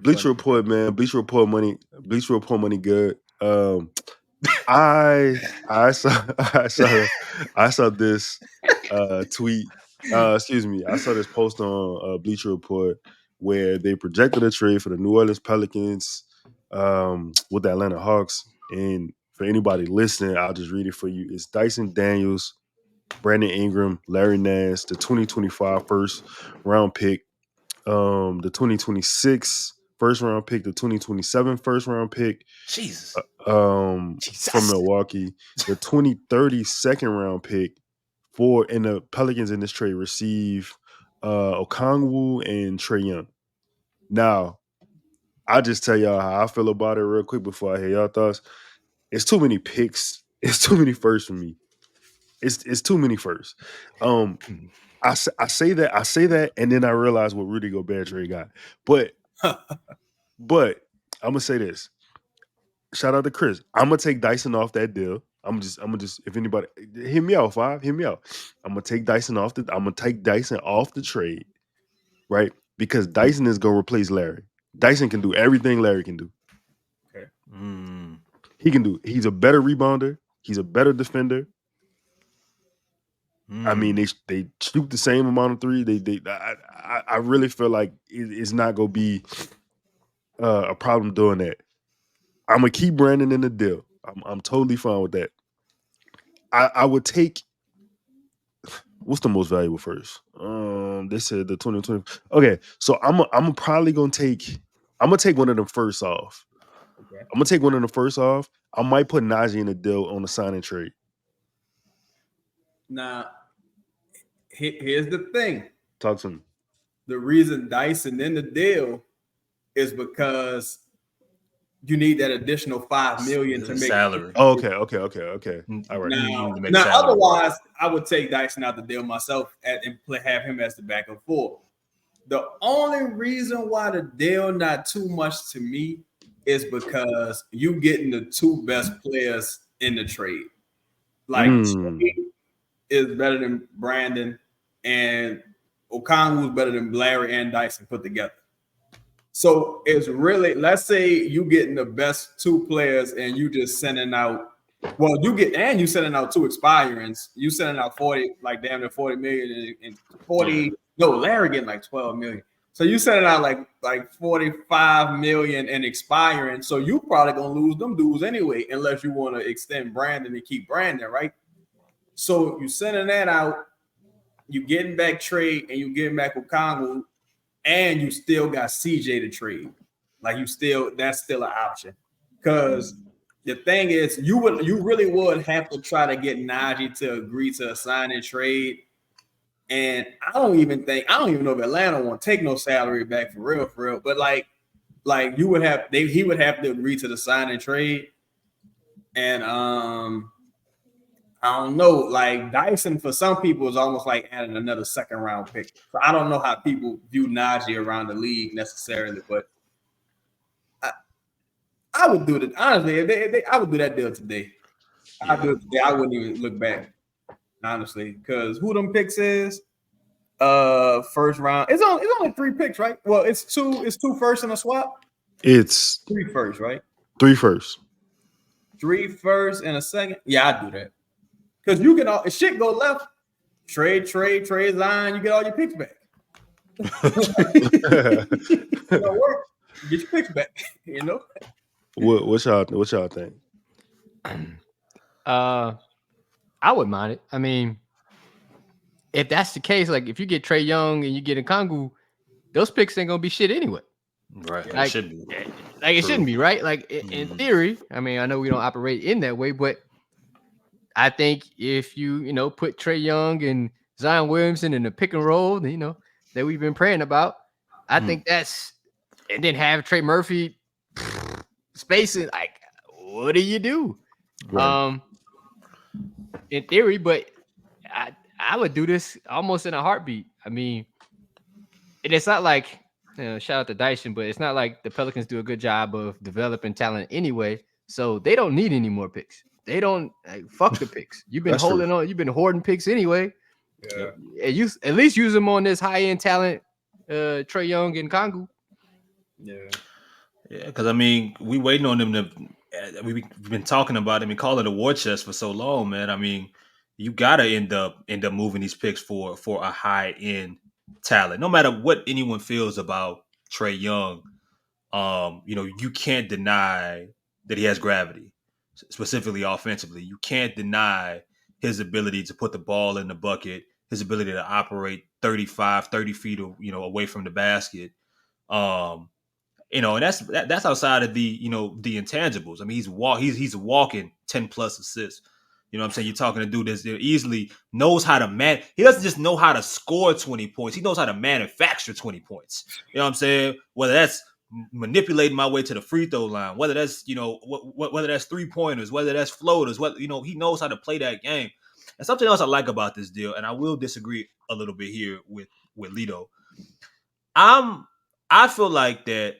Bleacher Report, man. Bleacher Report money good. I saw this tweet. Excuse me. I saw this post on Bleacher Report where they projected a trade for the New Orleans Pelicans with the Atlanta Hawks. And for anybody listening, I'll just read it for you. It's Dyson Daniels, Brandon Ingram, Larry Nance, the 2025 first round pick, the 2026 first round pick, the 2027 first round pick, Jesus. from Milwaukee, the 2030 second round pick and the Pelicans in this trade receive Okongwu and Trae Young. Now, I'll just tell y'all how I feel about it real quick before I hear y'all thoughts. It's too many picks. It's too many firsts for me. It's too many firsts. I say that, and then I realize what Rudy Gobert trade got. But I'm gonna say this. Shout out to Chris. I'm gonna take Dyson off that deal. I'm gonna just if anybody hear me out, hear me out. I'm gonna take Dyson off the trade, right? Because Dyson is gonna replace Larry. Dyson can do everything Larry can do. Okay. He can do. He's a better rebounder. He's a better defender. I mean, they shoot the same amount of three. I really feel like it's not gonna be a problem doing that. I'm gonna keep Brandon in the deal. I'm totally fine with that. I would take. What's the most valuable first? They said the 2020. Okay, so I'm probably gonna take. I'm gonna take one of them first off. Okay. I'm gonna take one of them first off. I might put Najee in the deal on the sign and trade. Now, here's the thing. Talk to me. The reason Dyson in the deal is because you need that additional $5 million to make salary. Oh, okay. All right. Now otherwise, I would take Dyson out the deal myself and have him as the backup four. The only reason why the deal not too much to me is because you getting the two best players in the trade. Like is better than Brandon, and Okongwu is better than Larry and Dyson put together. So it's really, let's say you getting the best two players and you just sending out, you sending out two expirings. You sending out 40, like damn near 40 million and 40. No, Larry getting like 12 million. So you sending out like 45 million and expiring. So you probably gonna lose them dudes anyway, unless you want to extend Brandon and keep Brandon, right? So you sending that out, you getting back Trae and you getting back Okongwu, and you still got CJ to trade. Like that's still an option. Because the thing is, you really would have to try to get Najee to agree to a sign and trade. And I don't even know if Atlanta want to take no salary back for real. But like he would have to agree to the sign and trade. And I don't know, like Dyson for some people is almost like adding another second round pick. So I don't know how people view Najee around the league necessarily, but I would do it. Honestly, I would do that deal today. I'd do it today. I wouldn't even look back, honestly, because who them picks is? first round. It's only 3 picks, right? Well, it's two first and a swap. It's 3 first, right? 3 first. 3 first and a second. Yeah, I do that. Because you can if shit go left, trade Zion, you get all your picks back. It'll work. You get your picks back, you know. What y'all think? I wouldn't mind it. I mean, if that's the case, like if you get Trae Young and you get Okongwu, those picks ain't gonna be shit anyway. Right. Like, it should be. Like it shouldn't be, right? Like in theory, I mean, I know we don't operate in that way, but I think if you put Trae Young and Zion Williamson in the pick and roll, that we've been praying about, I think that's, and then have Trey Murphy spacing. Like, what do you do? Right. In theory, but I would do this almost in a heartbeat. I mean, and it's not like, shout out to Dyson, but it's not like the Pelicans do a good job of developing talent anyway. So they don't need any more picks. They don't fuck the picks. You've been holding on. You've been hoarding picks anyway. Yeah. You at least use them on this high end talent, Trae Young and Okongwu. Yeah. Yeah, because I mean, we waiting on them to. We've been talking about him and calling it a war chest for so long, man. I mean, you gotta end up moving these picks for a high end talent. No matter what anyone feels about Trae Young, you can't deny that he has gravity, specifically offensively. You can't deny his ability to put the ball in the bucket, his ability to operate 30 feet, away from the basket. And that's outside of the intangibles. I mean, he's walking 10 plus assists. You know what I'm saying? You're talking to a dude that easily knows how to he doesn't just know how to score 20 points. He knows how to manufacture 20 points. You know what I'm saying? Whether that's manipulating my way to the free throw line, whether that's, whether that's 3-pointers, whether that's floaters, he knows how to play that game. And something else I like about this deal, and I will disagree a little bit here with Lito. I feel like that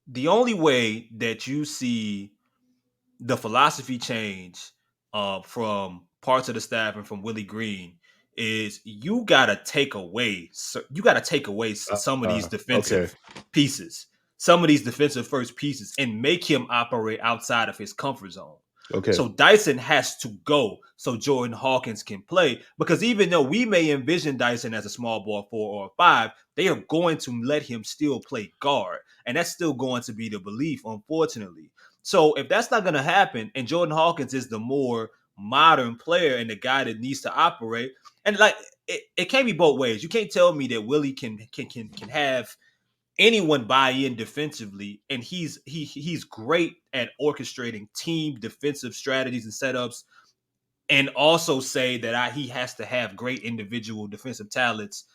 the only way that you see the philosophy change from parts of the staff and from Willie Green is you gotta take away some of these defensive pieces, some of these defensive first pieces, and make him operate outside of his comfort zone. Okay. So Dyson has to go so Jordan Hawkins can play, because even though we may envision Dyson as a small ball 4 or 5, they are going to let him still play guard. And that's still going to be the belief, unfortunately. So if that's not going to happen, and Jordan Hawkins is the more modern player and the guy that needs to operate, and like it can't be both ways. You can't tell me that Willie can have anyone buy in defensively, and he's great at orchestrating team defensive strategies and setups, and also say that he has to have great individual defensive talents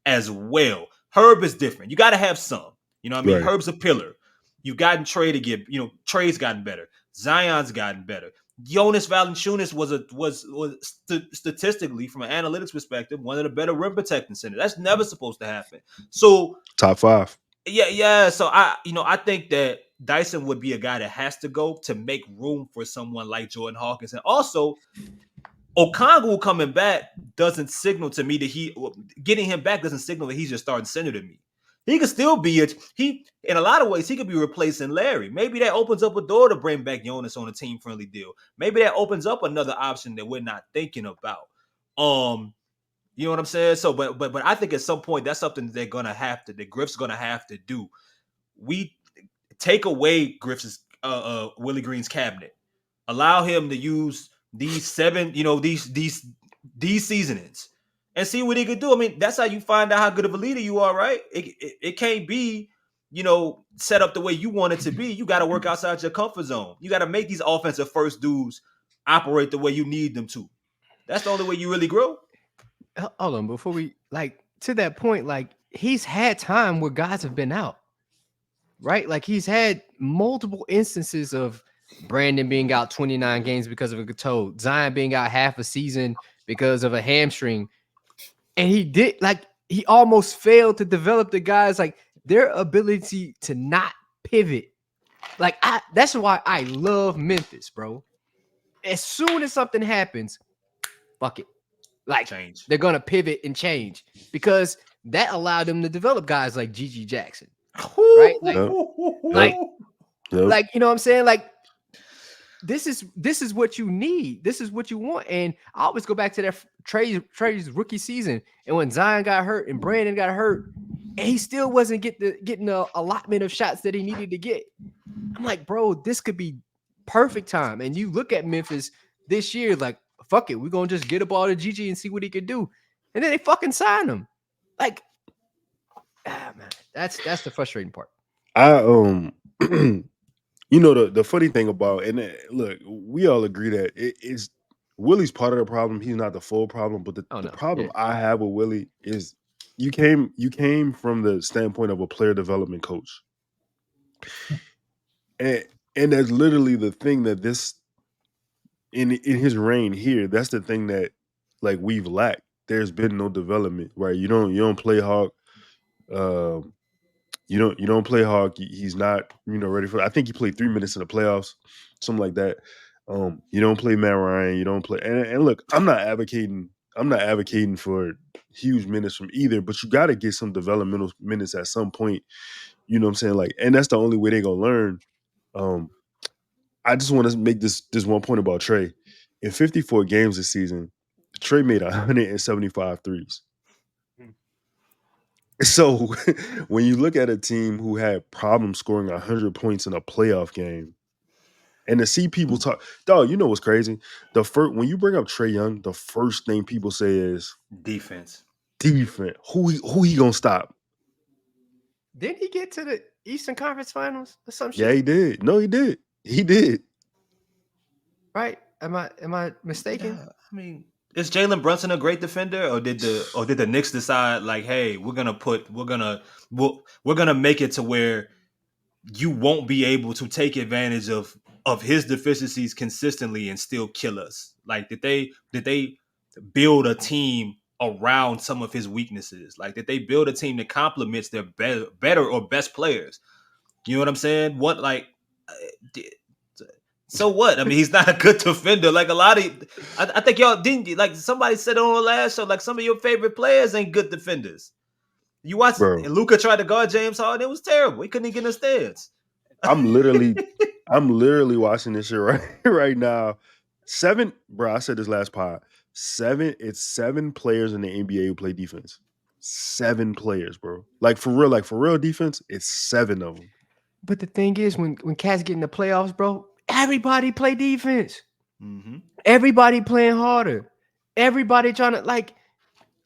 as well. Herb is different. You got to have some. You know what I mean? Right. Herb's a pillar. You've gotten Trae to get, Trae's gotten better. Zion's gotten better. Jonas Valanciunas was statistically, from an analytics perspective, one of the better rim protecting centers. That's never supposed to happen. So top 5. Yeah. So I think that Dyson would be a guy that has to go to make room for someone like Jordan Hawkins. And also, Okongwu coming back doesn't signal to me that getting him back doesn't signal that he's just starting center to me. He could still be in a lot of ways, he could be replacing Larry. Maybe that opens up a door to bring back Jonas on a team-friendly deal. Maybe that opens up another option that we're not thinking about. You know what I'm saying? So, but I think at some point that's something that Griff's gonna have to do. We take away Griff's Willie Green's cabinet, allow him to use these 7, these seasonings, and see what he could do. I mean, that's how you find out how good of a leader you are, right? It can't be, set up the way you want it to be. You got to work outside your comfort zone. You got to make these offensive first dudes operate the way you need them to. That's the only way you really grow. Hold on, before we to that point, he's had time where guys have been out, right? Like he's had multiple instances of Brandon being out 29 games because of a toe, Zion being out half a season because of a hamstring, and he almost failed to develop the guys their ability to not pivot. That's why I love Memphis, bro. As soon as something happens, fuck it. Like change. they're gonna pivot and change because that allowed them to develop guys like Gigi Jackson, right? Like you know what I'm saying? Like this is what you need. This is what you want. And I always go back to that Trey's rookie season, and when Zion got hurt and Brandon got hurt, and he still wasn't getting the allotment of shots that he needed to get. I'm like, bro, this could be perfect time. And you look at Memphis this year, like, fuck it, we're gonna just get a ball to Gigi and see what he could do. And then they fucking sign him. Like, man, that's the frustrating part. You know, the funny thing about, and look, we all agree that it's Willie's part of the problem. He's not the full problem, but the problem I have with Willie is you came from the standpoint of a player development coach. And that's literally the thing that this in his reign here, that's the thing that like we've lacked. There's been no development, right? You don't play Hawk. You don't play Hawk. He's not, ready for. I think he played 3 minutes in the playoffs, something like that. You don't play Matt Ryan. You don't play. And look, I'm not advocating for huge minutes from either, but you got to get some developmental minutes at some point. You know what I'm saying? Like, and that's the only way they're gonna learn. I just want to make this one point about Trae. In 54 games this season, Trae made 175 threes. So when you look at a team who had problems scoring 100 points in a playoff game, and to see people talk, dog, you know what's crazy? When you bring up Trae Young, the first thing people say is defense. Who he gonna stop? Didn't he get to the Eastern Conference Finals or some shit? Yeah, he did. No, he did. He did. Right? Am I mistaken? Yeah, I mean, is Jalen Brunson a great defender, or did the Knicks decide like, hey, we're gonna make it to where you won't be able to take advantage of his deficiencies consistently and still kill us? Like, did they build a team around some of his weaknesses? Like, did they build a team that complements their better or best players? You know what I'm saying? What, like, so what? I mean, he's not a good defender. Like, a lot of, I think y'all didn't, like, somebody said on the last show, like, some of your favorite players ain't good defenders. You watch, and Luka tried to guard James Harden. It was terrible. He couldn't even get in the stance. I'm literally watching this shit right now. Bro, I said this last pod. It's 7 players in the NBA who play defense. 7 players, bro. Like for real defense, it's 7 of them. But the thing is, when cats get in the playoffs, bro, everybody play defense. Mm-hmm. Everybody playing harder. Everybody trying to, like,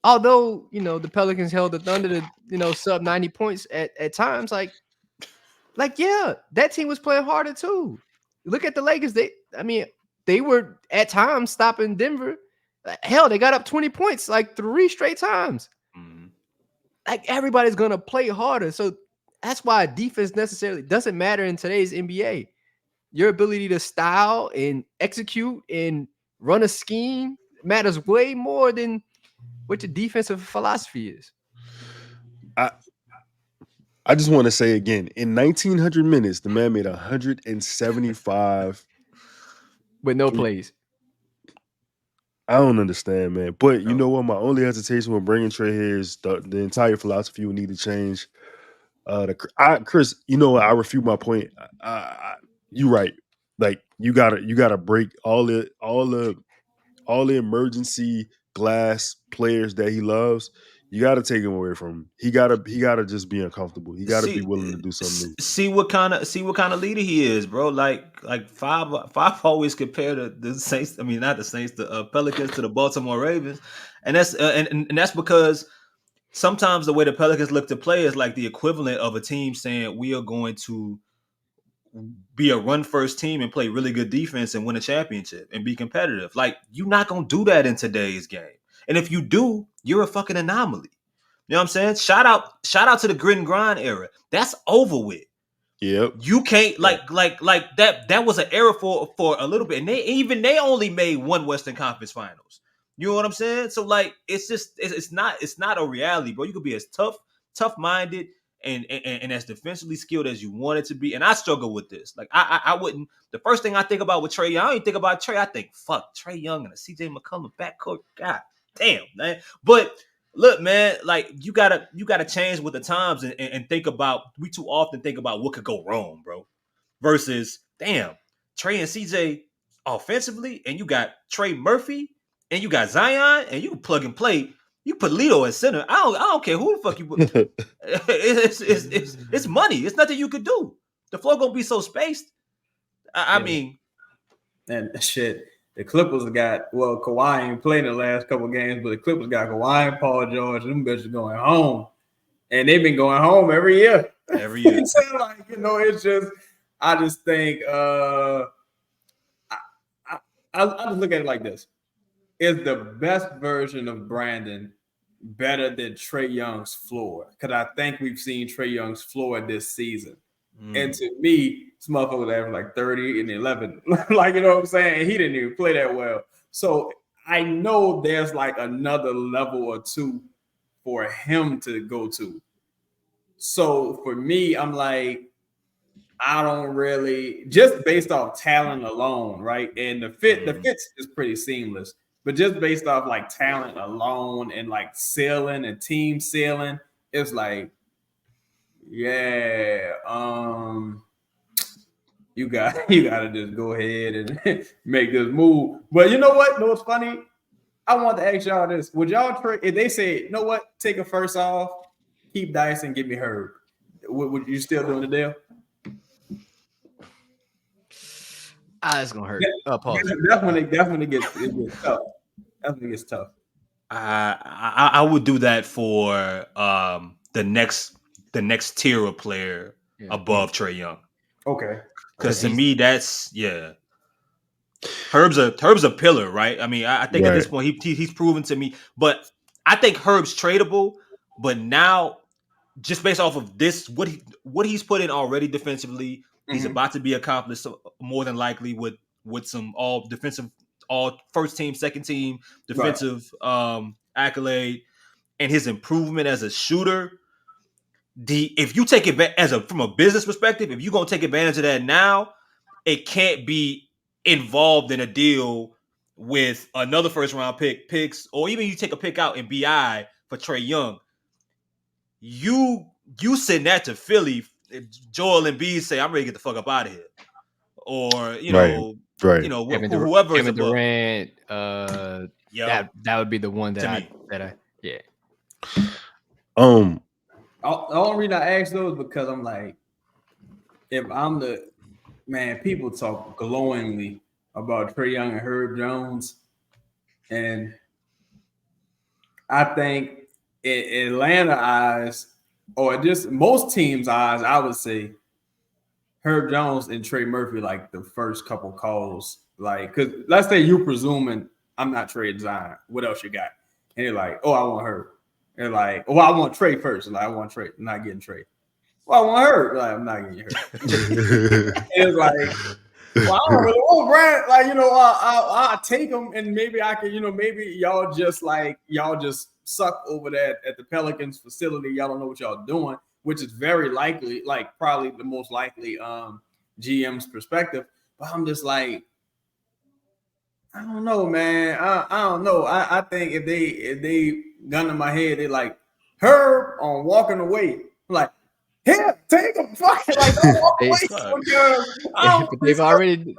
although, the Pelicans held the Thunder to, sub 90 points at times, like, yeah, that team was playing harder too. Look at the Lakers. They were at times stopping Denver. Hell, they got up 20 points like 3 straight times. Mm-hmm. Like, everybody's going to play harder. So that's why defense necessarily doesn't matter in today's NBA. Your ability to style and execute and run a scheme matters way more than what your defensive philosophy is. I just want to say again, in 1,900 minutes, the man made 175 with no plays. I don't understand, man. But you know what? My only hesitation with bringing Trae here is the entire philosophy will need to change. Chris, you know what? I refute my point. You're right. Like, you gotta break all the emergency glass players that he loves. You got to take him away from him. He gotta just be uncomfortable. He got to be willing to do something new. See what kind of leader he is, bro. Like five always compare the Saints. I mean, not the Saints, the Pelicans to the Baltimore Ravens, and that's and that's because sometimes the way the Pelicans look to play is like the equivalent of a team saying we are going to be a run first team and play really good defense and win a championship and be competitive. Like, you're not gonna do that in today's game. And if you do, you're a fucking anomaly. You know what I'm saying? Shout out to the grit and grind era. That's over with. Yep. You can't like that was an era for a little bit. And they only made one Western Conference Finals. You know what I'm saying? So, like, it's not a reality, bro. You could be as tough-minded and as defensively skilled as you want it to be. And I struggle with this. Like, I wouldn't. The first thing I think about with Trae Young, I don't even think about Trae. I think, fuck, Trae Young and a CJ McCollum backcourt. God damn, man. But look, man, like you gotta change with the times and think about. We too often think about what could go wrong, bro. Versus, damn, Trae and CJ offensively, and you got Trey Murphy, and you got Zion, and you can plug and play. You put Lito at center. I don't care who the fuck you put. It's money. It's nothing you could do. The floor gonna be so spaced. I mean, and shit. The Clippers got Kawhi ain't played in the last couple of games, but the Clippers got Kawhi and Paul George. Them bitches going home, and they've been going home every year. Every year, like it's just. I just think I just look at it like this: is the best version of Brandon better than Trae Young's floor? Because I think we've seen Trae Young's floor this season. And to me, this motherfucker was averaging like 30 and 11. Like, you know what I'm saying? He didn't even play that well. So I know there's like another level or two for him to go to. So for me, I'm like, I don't really, just based off talent alone, right? And the fits is pretty seamless. But just based off like talent alone and like sailing and team sailing, it's like, yeah, you gotta just go ahead and make this move. But you know what? You know what's funny? I want to ask y'all this: would y'all trade if they say, you know what, take a first off, keep Dice and give me Herb? Would you still doing the deal? It's gonna hurt. Pause. Definitely gets tough. Definitely gets tough. I would do that for the next tier of player above Trae Young. Okay. Because to me, that's Herb's a pillar, right? I mean, I think at this point he's proven to me, but I think Herb's tradable. But now, just based off of this, what he's put in already defensively, he's about to be accomplished more than likely with some all first team, second team defensive accolade, and his improvement as a shooter. If you take it from a business perspective, if you're gonna take advantage of that now, it can't be involved in a deal with another first round picks, or even you take a pick out in BI for Trae Young. You send that to Philly. Joel Embiid say, "I'm ready to get the fuck up out of here," or whoever Kevin is above. Durant. That would be the one that yeah. The only reason I ask those because I'm like, if I'm the man, people talk glowingly about Trae Young and Herb Jones, and I think in Atlanta eyes, or just most teams' eyes, I would say Herb Jones and Trey Murphy like the first couple calls. Like, because let's say you presuming I'm not Trey Zion. What else you got? And you're like, oh, I want Herb. They're like, oh, I want Trae first. Like, I want Trae. I'm not getting Trae. Well, I want Herb. Like, I'm not getting Herb. It's like, well, I don't really want Brad. Like, I'll take him, and maybe I can, maybe y'all just suck over that at the Pelicans facility. Y'all don't know what y'all doing, which is very likely, like probably the most likely GM's perspective. But I'm just like, I don't know, man. I don't know. I think if they gun to my head, they like Herb on walking away. I'm like, yeah, take him. Fucking like don't walk away. They've already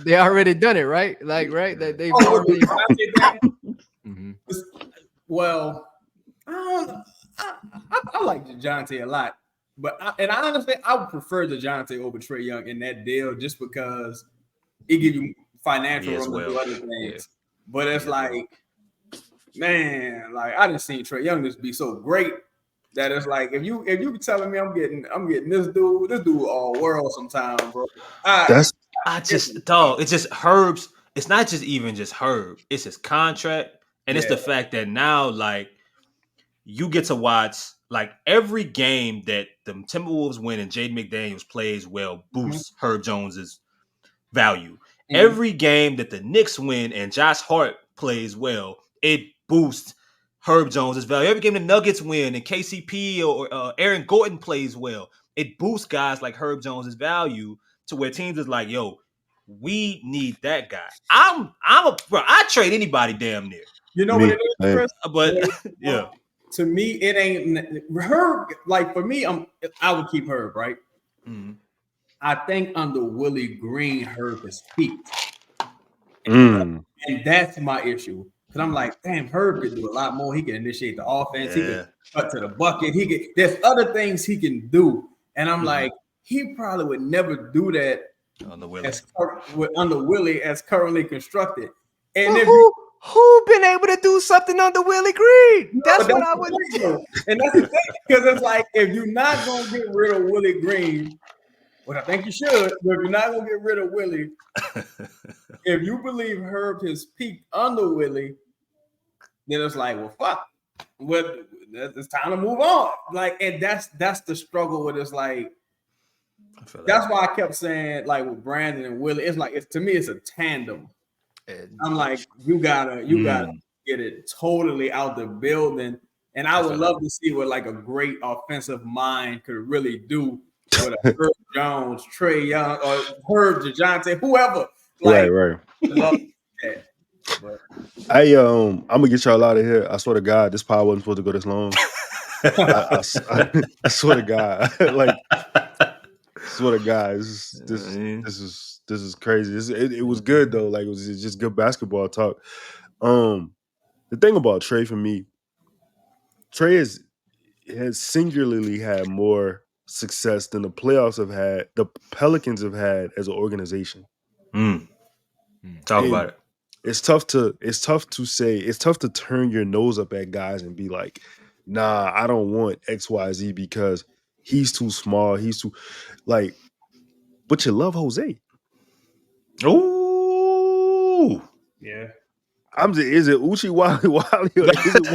they already done it, right? Like, right? They've already. Well, I like DeJounte a lot, but I honestly I would prefer DeJounte over Trae Young in that deal just because it gives you financial room to do other things. Yeah. But it's like, man, like I didn't see Trae Young just be so great that it's like if you be telling me I'm getting this dude all world sometimes, bro. It's just Herb's. It's not just even just Herb. It's his contract, and it's the fact that now like you get to watch like every game that the Timberwolves win and Jaden McDaniels plays well boosts Herb Jones's value. Every game that the Knicks win and Josh Hart plays well, it boosts Herb Jones's value. Every game the Nuggets win and KCP or Aaron Gordon plays well, it boosts guys like Herb Jones's value to where teams is like, yo, We need that guy. I trade anybody damn near. You know what it is, Chris? But yeah. To me, it ain't Herb. Like for me, I would keep Herb, right? Mm-hmm. I think under Willie Green, Herb has peaked. And that's my issue. Because I'm like, damn, Herb can do a lot more. He can initiate the offense. He can cut to the bucket. There's other things he can do. And I'm like, he probably would never do that under Willie. Under Willie as currently constructed. And who been able to do something under Willie Green? That's what I would do. And that's the thing, because it's like, if you're not going to get rid of Willie Green, what I think you should, but if you're not going to get rid of Willie, if you believe Herb has peaked under Willie, then it's like, well, fuck. It's time to move on. Like, and that's the struggle with it's like, that's why I kept saying, like, with Brandon and Willie, it's like, to me, it's a tandem. I'm like, you gotta get it totally out the building. And I would love to see what like a great offensive mind could really do with a Herb Jones, Trae Young, or Herb DeJounte, whoever. Like, right. Love that. But, I'm gonna get y'all out of here. I swear to God, this pod wasn't supposed to go this long. I swear to God, like, I swear to God, this is crazy. It was good though. Like, it was just good basketball talk. The thing about Trae for me, Trae has singularly had more success than the Pelicans have had as an organization. Talk about it. It's tough to turn your nose up at guys and be like, nah, I don't want XYZ because he's too small. He's too like, but you love Jose. Ooh. Yeah. Is it Uchi Wally? Is it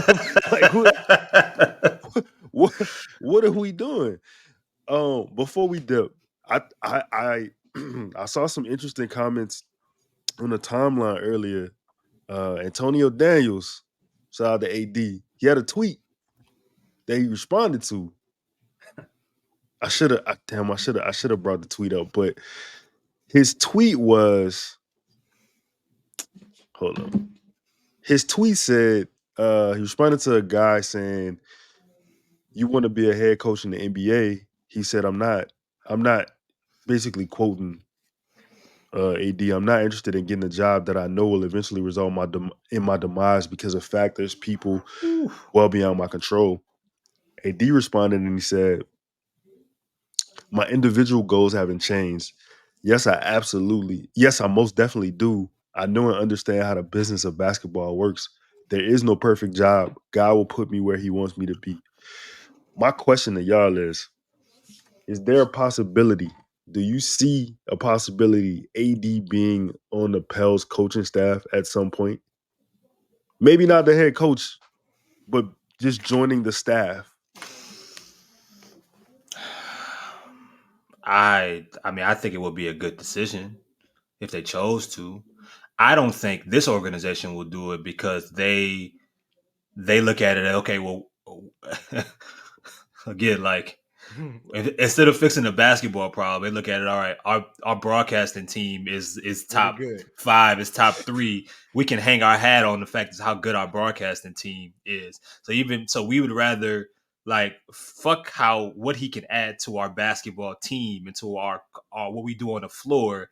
what are we doing? Before we dip, I saw some interesting comments on the timeline earlier. Antonio Daniels, shout out to AD. He had a tweet that he responded to. I should have brought the tweet up, but his tweet was, hold up. His tweet said, he responded to a guy saying, you want to be a head coach in the NBA? He said, I'm not basically quoting AD. I'm not interested in getting a job that I know will eventually result in my demise because of factors, people well beyond my control. AD responded and he said, my individual goals haven't changed. Yes, I most definitely do. I know and understand how the business of basketball works. There is no perfect job. God will put me where he wants me to be. My question to y'all is there a possibility? Do you see a possibility AD being on the Pels coaching staff at some point? Maybe not the head coach, but just joining the staff. I think it would be a good decision if they chose to. I don't think this organization will do it because they look at it, okay, well, again, like, instead of fixing the basketball problem, they look at it, all right, our broadcasting team is top 5, is top 3. We can hang our hat on the fact is how good our broadcasting team is. So we would rather, like, fuck what he can add to our basketball team and to our what we do on the floor.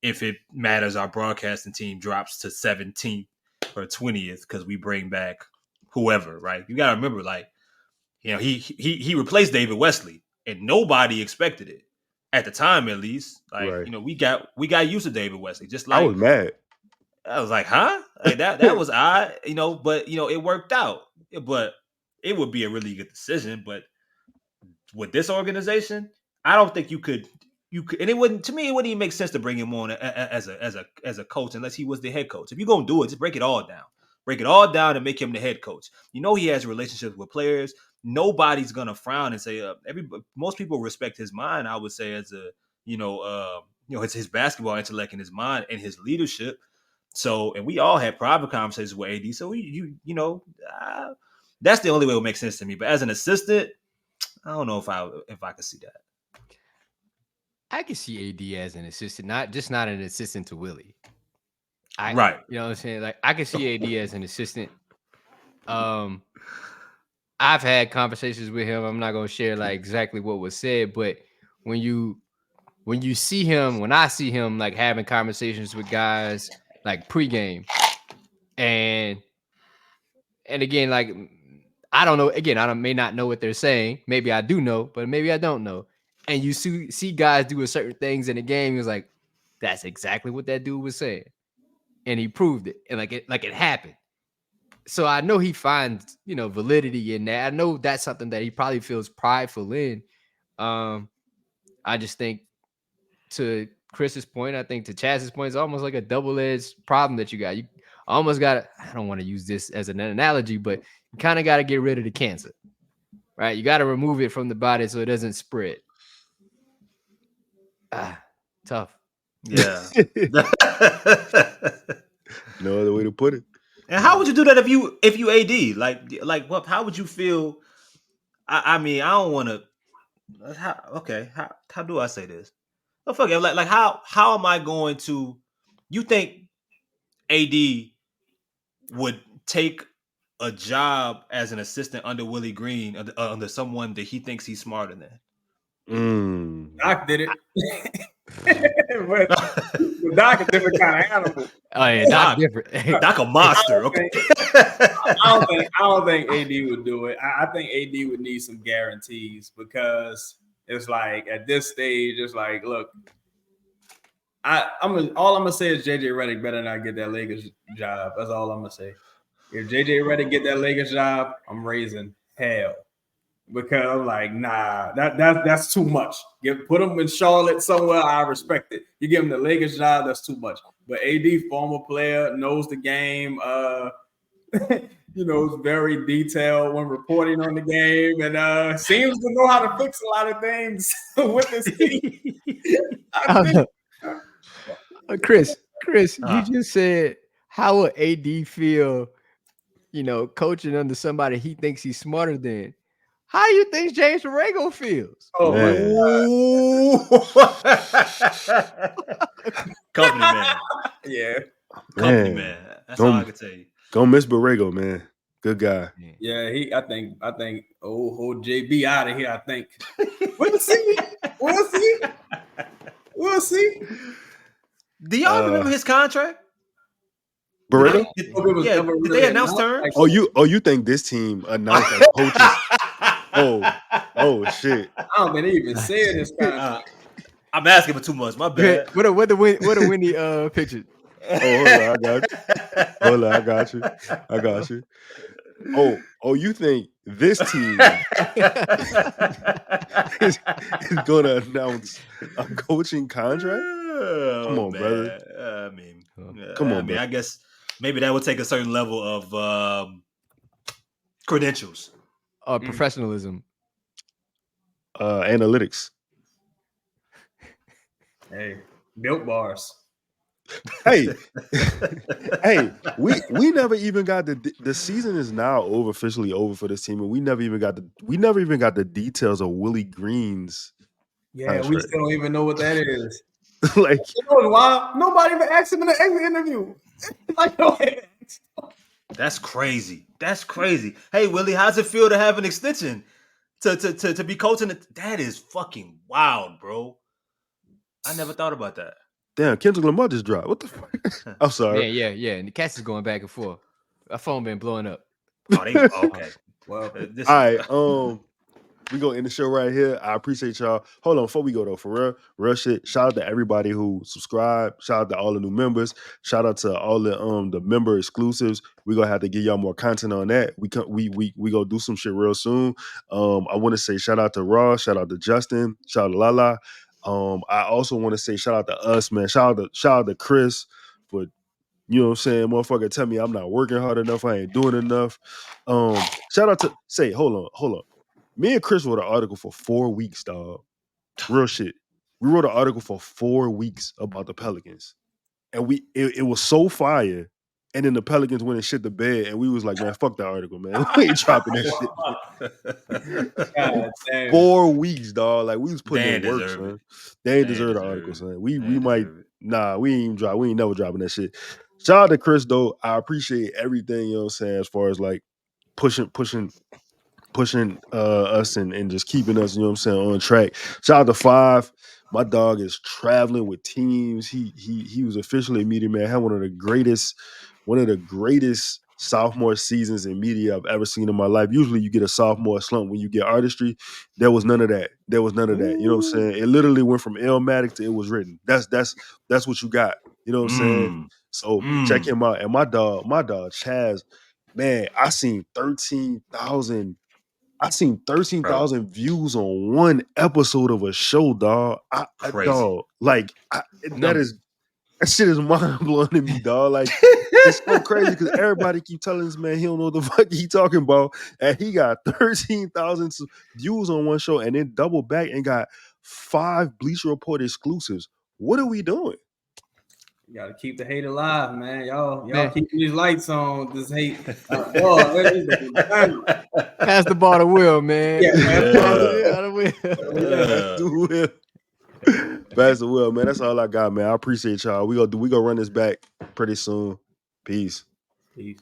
If it matters, our broadcasting team drops to 17th or 20th because we bring back whoever, right? You got to remember, like, you know, he replaced David Wesley, and nobody expected it at the time, at least. Like, right. You know, we got used to David Wesley. Just like, I was mad. I was like, huh? Like, that was odd, you know. But you know, it worked out. But it would be a really good decision. But with this organization, I don't think you could, and it wouldn't even make sense to bring him on as a coach unless he was the head coach. If you're gonna do it, just break it all down and make him the head coach. You know, he has relationships with players. Nobody's gonna frown and say most people respect his mind. I would say as it's his basketball intellect and his mind and his leadership. So, and we all had private conversations with AD. So that's the only way it would make sense to me. But as an assistant, I don't know if I could see that. I can see AD as an assistant, not an assistant to Willie. Right. You know what I'm saying? Like I can see AD as an assistant. I've had conversations with him. I'm not gonna share like exactly what was said, but when you see him, when I see him like having conversations with guys like pregame, and again, like I don't know. Again, may not know what they're saying. Maybe I do know, but maybe I don't know. And you see guys doing certain things in the game. He was like, that's exactly what that dude was saying, and he proved it, and like it happened. So I know he finds validity in that. I know that's something that he probably feels prideful in. I just think to Chris's point, I think to Chaz's point, it's almost like a double-edged problem that you got. You almost got to, I don't want to use this as an analogy, but you kind of got to get rid of the cancer, right? You got to remove it from the body so it doesn't spread. Tough. Yeah. No other way to put it. And how would you do that if you AD? Like what? How would you feel? I mean, I don't want to. How do I say this? Oh, fuck it. Like how am I going to? You think AD would take a job as an assistant under Willie Green under someone that he thinks he's smarter than? Doc did it. but Doc a different kind of animal. Oh yeah, Doc different. Doc a monster. Okay. I don't think AD would do it. I think AD would need some guarantees because it's like at this stage, it's like, look, all I'm gonna say is JJ Redick better not get that Lakers job. That's all I'm gonna say. If JJ Redick get that Lakers job, I'm raising hell. Because I'm like, nah, that's too much. Put him in Charlotte somewhere. I respect it. You give him the Lakers job, that's too much. But AD, former player, knows the game. Is very detailed when reporting on the game, and seems to know how to fix a lot of things with his team. Chris, you just said how would AD feel? Coaching under somebody he thinks he's smarter than. How do you think James Borrego feels? Oh, Company man. Yeah. Company man. That's all I can tell you. Don't miss Borrego, man. Good guy. Yeah, I think old JB out of here, I think. We'll see. Do y'all remember his contract? Borrego? Did they announce terms? You think this team announced as coaches? Oh shit! I don't think they even said this kind. I'm asking for too much. My bad. What a Windy picture. Hold on, I got you. Oh, you think this team is going to announce a coaching contract? Come on, brother. Come on, man. I guess maybe that would take a certain level of credentials. Professionalism. Analytics. Hey, built bars. Hey, we never even got the season is now officially over for this team, and we never even got the details of Willie Green's. Yeah, contract. We still don't even know what that is. Like, you know why? Nobody even asked him in the exit interview. That's crazy. Hey, Willie, how's it feel to have an extension to be coaching? That is fucking wild, bro. I never thought about that. Damn, Kendrick Lamar just dropped. What the fuck? I'm sorry. Yeah. And the cast is going back and forth. Our phone been blowing up. Okay. Well, all right. We gonna end the show right here. I appreciate y'all. Hold on, before we go though, for real shit. Shout out to everybody who subscribed. Shout out to all the new members. Shout out to all the member exclusives. We gonna have to give y'all more content on that. We gonna do some shit real soon. I want to say shout out to Ross. Shout out to Justin. Shout out to Lala. I also want to say shout out to us, man. Shout out to Chris for, you know what I'm saying, motherfucker, tell me I'm not working hard enough. I ain't doing enough. Shout out to hold on. Me and Chris wrote an article for 4 weeks, dog. Real shit. We wrote an article for 4 weeks about the Pelicans. And it was so fire and then the Pelicans went and shit the bed, and we was like, man, fuck that article, man. We ain't dropping that shit. God damn. 4 weeks, dog. Like we was putting They in ain't work, deserve son. it. They ain't They ain't deserve the deserve article, it. son. We They ain't might deserve it. nah, we ain't never dropping that shit. Shout out to Chris though. I appreciate everything, you know what I'm saying, as far as like pushing us and just keeping us, you know what I'm saying, on track. Shout out to Five. My dog is traveling with teams. He was officially a media man. Had one of the greatest sophomore seasons in media I've ever seen in my life. Usually you get a sophomore slump when you get artistry. There was none of that. You know what I'm saying? It literally went from Illmatic to It Was Written. That's what you got. You know what I'm saying? So check him out. And my dog Chaz, man, I seen 13,000 views on one episode of a show, dog. Crazy. That shit is mind blowing to me, dog. Like it's so crazy because everybody keep telling this man he don't know what the fuck he talking about, and he got 13,000 views on one show, and then double back and got 5 Bleacher Report exclusives. What are we doing? You gotta keep the hate alive, man. Y'all Man. keep these lights on. This hate. Pass the ball to Will, man. Yeah, man. Pass the Will, man. That's all I got, man. I appreciate y'all. We gonna run this back pretty soon. Peace. Peace.